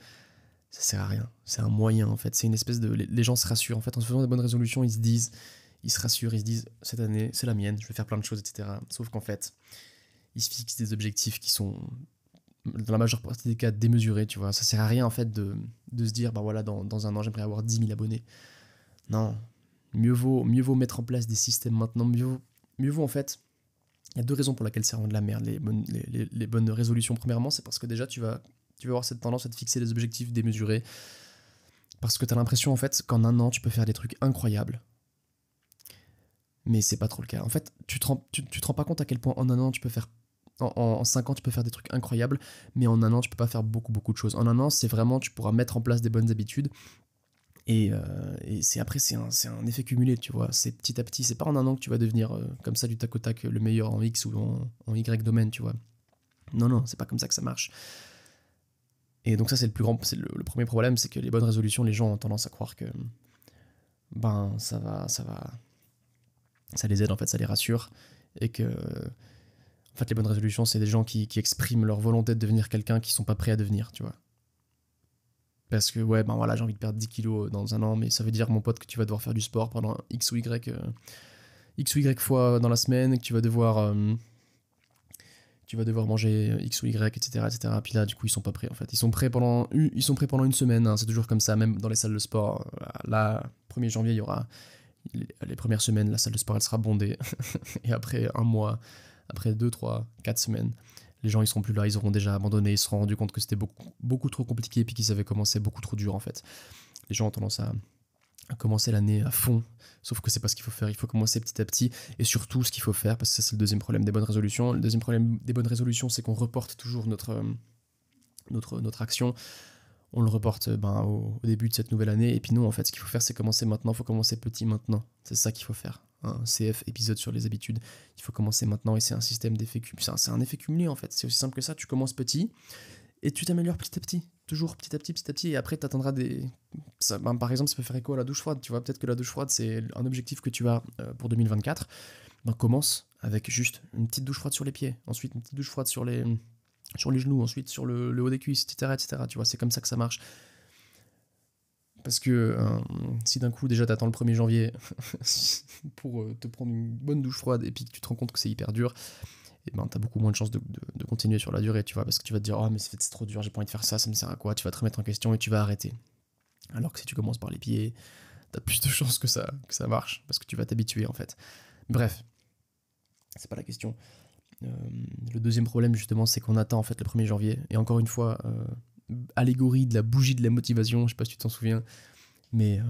ça sert à rien. C'est un moyen, en fait. C'est une espèce de... Les gens se rassurent, en fait. En se faisant des bonnes résolutions, ils se rassurent, ils se disent, cette année, c'est la mienne, je vais faire plein de choses, etc. Sauf qu'en fait, ils se fixent des objectifs qui sont, dans la majeure partie des cas, démesurés, tu vois. Ça sert à rien, en fait, de se dire, bah voilà, dans un an, j'aimerais avoir 10 000 abonnés. Non. Mieux vaut mettre en place des systèmes maintenant. Mieux vaut, en fait... Il y a deux raisons pour lesquelles c'est vraiment de la merde, les bonnes résolutions. Premièrement, c'est parce que déjà, tu vas avoir cette tendance à te fixer des objectifs démesurés. Parce que tu as l'impression, en fait, qu'en un an, tu peux faire des trucs incroyables. Mais c'est pas trop le cas. En fait, tu te rends pas compte à quel point en un an, tu peux faire... En 5 ans, tu peux faire des trucs incroyables, mais en un an, tu peux pas faire beaucoup de choses. En un an, c'est vraiment, tu pourras mettre en place des bonnes habitudes. Et après, c'est un effet cumulé, tu vois. C'est petit à petit. C'est pas en un an que tu vas devenir comme ça du tac au tac le meilleur en X ou en Y domaine, tu vois. Non, c'est pas comme ça que ça marche. Et donc ça, c'est le premier problème, c'est que les bonnes résolutions, les gens ont tendance à croire que ben ça les aide, en fait, ça les rassure. Et que en fait, les bonnes résolutions, c'est des gens qui expriment leur volonté de devenir quelqu'un qu'ils sont pas prêts à devenir, tu vois. Parce que, ouais, ben voilà, j'ai envie de perdre 10 kilos dans un an, mais ça veut dire, mon pote, que tu vas devoir faire du sport pendant X ou Y fois dans la semaine, que tu vas devoir manger X ou Y, etc., etc. Puis là, du coup, ils sont pas prêts, en fait. Ils sont prêts pendant une semaine, hein. C'est toujours comme ça, même dans les salles de sport. Là, 1er janvier, il y aura les premières semaines, la salle de sport, elle sera bondée. Et après un mois, après 2, 3, 4 semaines, les gens, ils seront plus là, ils auront déjà abandonné, ils se seront rendus compte que c'était beaucoup trop compliqué, puis qu'ils avaient commencé beaucoup trop dur, en fait. Les gens ont tendance à commencer l'année à fond, sauf que c'est pas ce qu'il faut faire, il faut commencer petit à petit, et surtout ce qu'il faut faire, parce que ça, c'est le deuxième problème des bonnes résolutions. Le deuxième problème des bonnes résolutions, c'est qu'on reporte toujours notre action. On le reporte au début de cette nouvelle année, et puis non, en fait, ce qu'il faut faire, c'est commencer maintenant. Il faut commencer petit maintenant. C'est ça qu'il faut faire. Un CF, épisode sur les habitudes. Il faut commencer maintenant, et c'est un système d'effet cumulé. C'est un effet cumulé, en fait. C'est aussi simple que ça. Tu commences petit, et tu t'améliores petit à petit. Toujours petit à petit, et après, tu atteindras des... Ça, par exemple, ça peut faire écho à la douche froide. Tu vois, peut-être que la douche froide, c'est un objectif que tu as pour 2024. Commence avec juste une petite douche froide sur les pieds. Ensuite, une petite douche froide sur les genoux, ensuite sur le haut des cuisses, etc. Tu vois, c'est comme ça que ça marche. Parce que si d'un coup, déjà, t'attends le 1er janvier pour te prendre une bonne douche froide, et puis que tu te rends compte que c'est hyper dur, et t'as beaucoup moins de chances de continuer sur la durée, tu vois, parce que tu vas te dire, oh, mais c'est trop dur, j'ai pas envie de faire ça me sert à quoi? Tu vas te remettre en question et tu vas arrêter. Alors que si tu commences par les pieds, t'as plus de chances que ça marche, parce que tu vas t'habituer, en fait. Bref, c'est pas la question. Le deuxième problème, justement, c'est qu'on attend, en fait, le 1er janvier. Et encore une fois, allégorie de la bougie de la motivation, je sais pas si tu t'en souviens, mais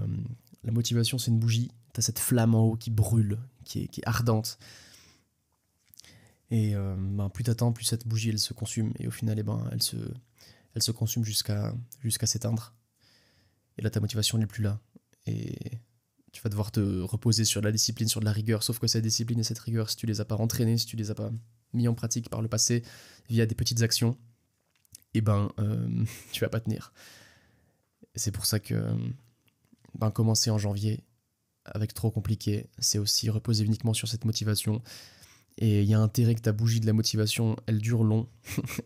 la motivation, c'est une bougie. T'as cette flamme en haut qui brûle, qui est ardente. Et plus t'attends, plus cette bougie, elle se consume. Et au final, elle se consume jusqu'à s'éteindre. Et là, ta motivation n'est plus là. Et tu vas devoir te reposer sur de la discipline, sur de la rigueur. Sauf que cette discipline et cette rigueur, si tu les as pas entraînées, si tu les as pas mis en pratique par le passé via des petites actions, tu vas pas tenir. Et c'est pour ça que commencer en janvier avec trop compliqué, c'est aussi reposer uniquement sur cette motivation. Et il y a intérêt que ta bougie de la motivation, elle dure long.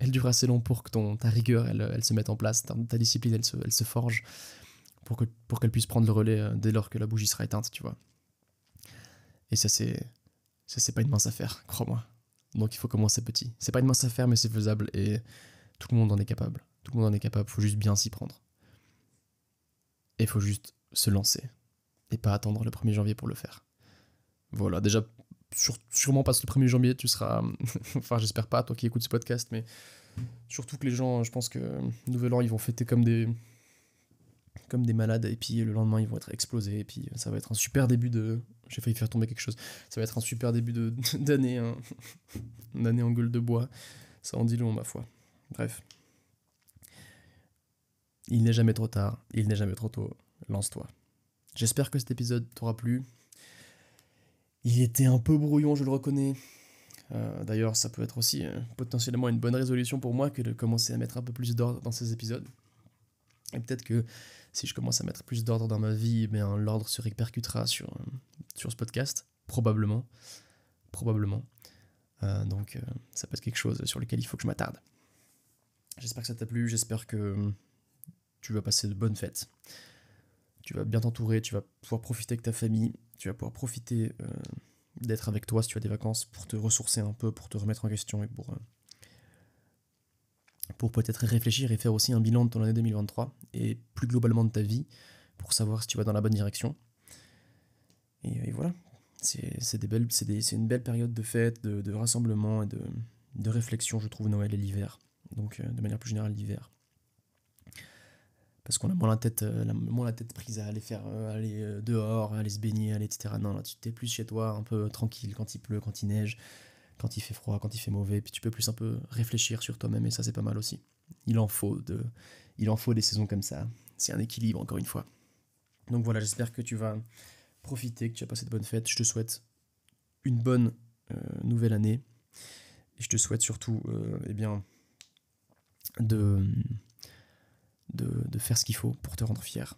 Elle dure assez long pour que ta rigueur, elle se mette en place. Ta discipline, elle se forge pour qu'elle puisse prendre le relais dès lors que la bougie sera éteinte, tu vois. Et ça, c'est pas une mince affaire, crois-moi. Donc il faut commencer petit. C'est pas une mince affaire, mais c'est faisable, et tout le monde en est capable. Tout le monde en est capable, faut juste bien s'y prendre. Et faut juste se lancer. Et pas attendre le 1er janvier pour le faire. Voilà, déjà, sûrement pas le 1er janvier, tu seras... enfin, j'espère pas, toi qui écoutes ce podcast, mais surtout que les gens, je pense que Nouvel An, ils vont fêter comme des malades, et puis le lendemain, ils vont être explosés, et puis ça va être un super début de... J'ai failli faire tomber quelque chose. Ça va être un super début d'année, hein. Une année en gueule de bois. Ça en dit long, ma foi. Bref. Il n'est jamais trop tard, il n'est jamais trop tôt. Lance-toi. J'espère que cet épisode t'aura plu. Il était un peu brouillon, je le reconnais. D'ailleurs, ça peut être aussi potentiellement une bonne résolution pour moi que de commencer à mettre un peu plus d'ordre dans ces épisodes. Et peut-être que si je commence à mettre plus d'ordre dans ma vie, l'ordre se répercutera sur ce podcast. Probablement. Donc ça peut être quelque chose sur lequel il faut que je m'attarde. J'espère que ça t'a plu, j'espère que tu vas passer de bonnes fêtes. Tu vas bien t'entourer, tu vas pouvoir profiter avec ta famille, tu vas pouvoir profiter d'être avec toi si tu as des vacances pour te ressourcer un peu, pour te remettre en question et pour peut-être réfléchir et faire aussi un bilan de ton année 2023 et plus globalement de ta vie pour savoir si tu vas dans la bonne direction. Et voilà, c'est une belle période de fête, de rassemblement et de réflexion, je trouve, Noël et l'hiver. Donc de manière plus générale l'hiver. Parce qu'on a moins la tête prise à aller dehors, à aller se baigner, etc. Non, là, tu t'es plus chez toi, un peu tranquille quand il pleut, quand il neige, quand il fait froid, quand il fait mauvais, puis tu peux plus un peu réfléchir sur toi-même et ça c'est pas mal aussi. Il en faut des saisons comme ça. C'est un équilibre encore une fois. Donc voilà, j'espère que tu vas profiter, que tu vas passer de bonnes fêtes. Je te souhaite une bonne nouvelle année et je te souhaite surtout de, de faire ce qu'il faut pour te rendre fier,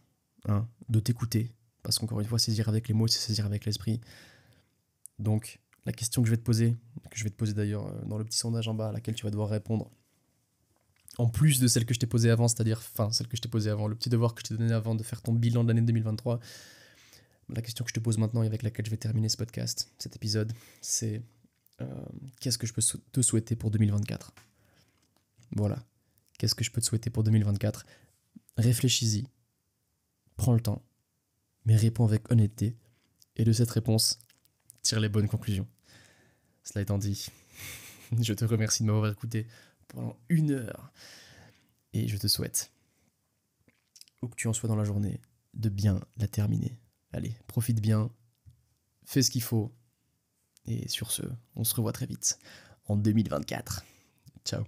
hein, de t'écouter, parce qu'encore une fois, saisir avec les mots, c'est saisir avec l'esprit. Donc, la question que je vais te poser, que je vais te poser d'ailleurs dans le petit sondage en bas, à laquelle tu vas devoir répondre, en plus de celle que je t'ai posée avant, celle que je t'ai posée avant, le petit devoir que je t'ai donné avant de faire ton bilan de l'année 2023, la question que je te pose maintenant et avec laquelle je vais terminer ce podcast, cet épisode, c'est qu'est-ce que je peux te souhaiter pour 2024 ? Voilà. Qu'est-ce que je peux te souhaiter pour 2024 ? Réfléchis-y, prends le temps, mais réponds avec honnêteté, et de cette réponse, tire les bonnes conclusions. Cela étant dit, je te remercie de m'avoir écouté pendant 1 heure, et je te souhaite, où que tu en sois dans la journée, de bien la terminer. Allez, profite bien, fais ce qu'il faut, et sur ce, on se revoit très vite, en 2024. Ciao.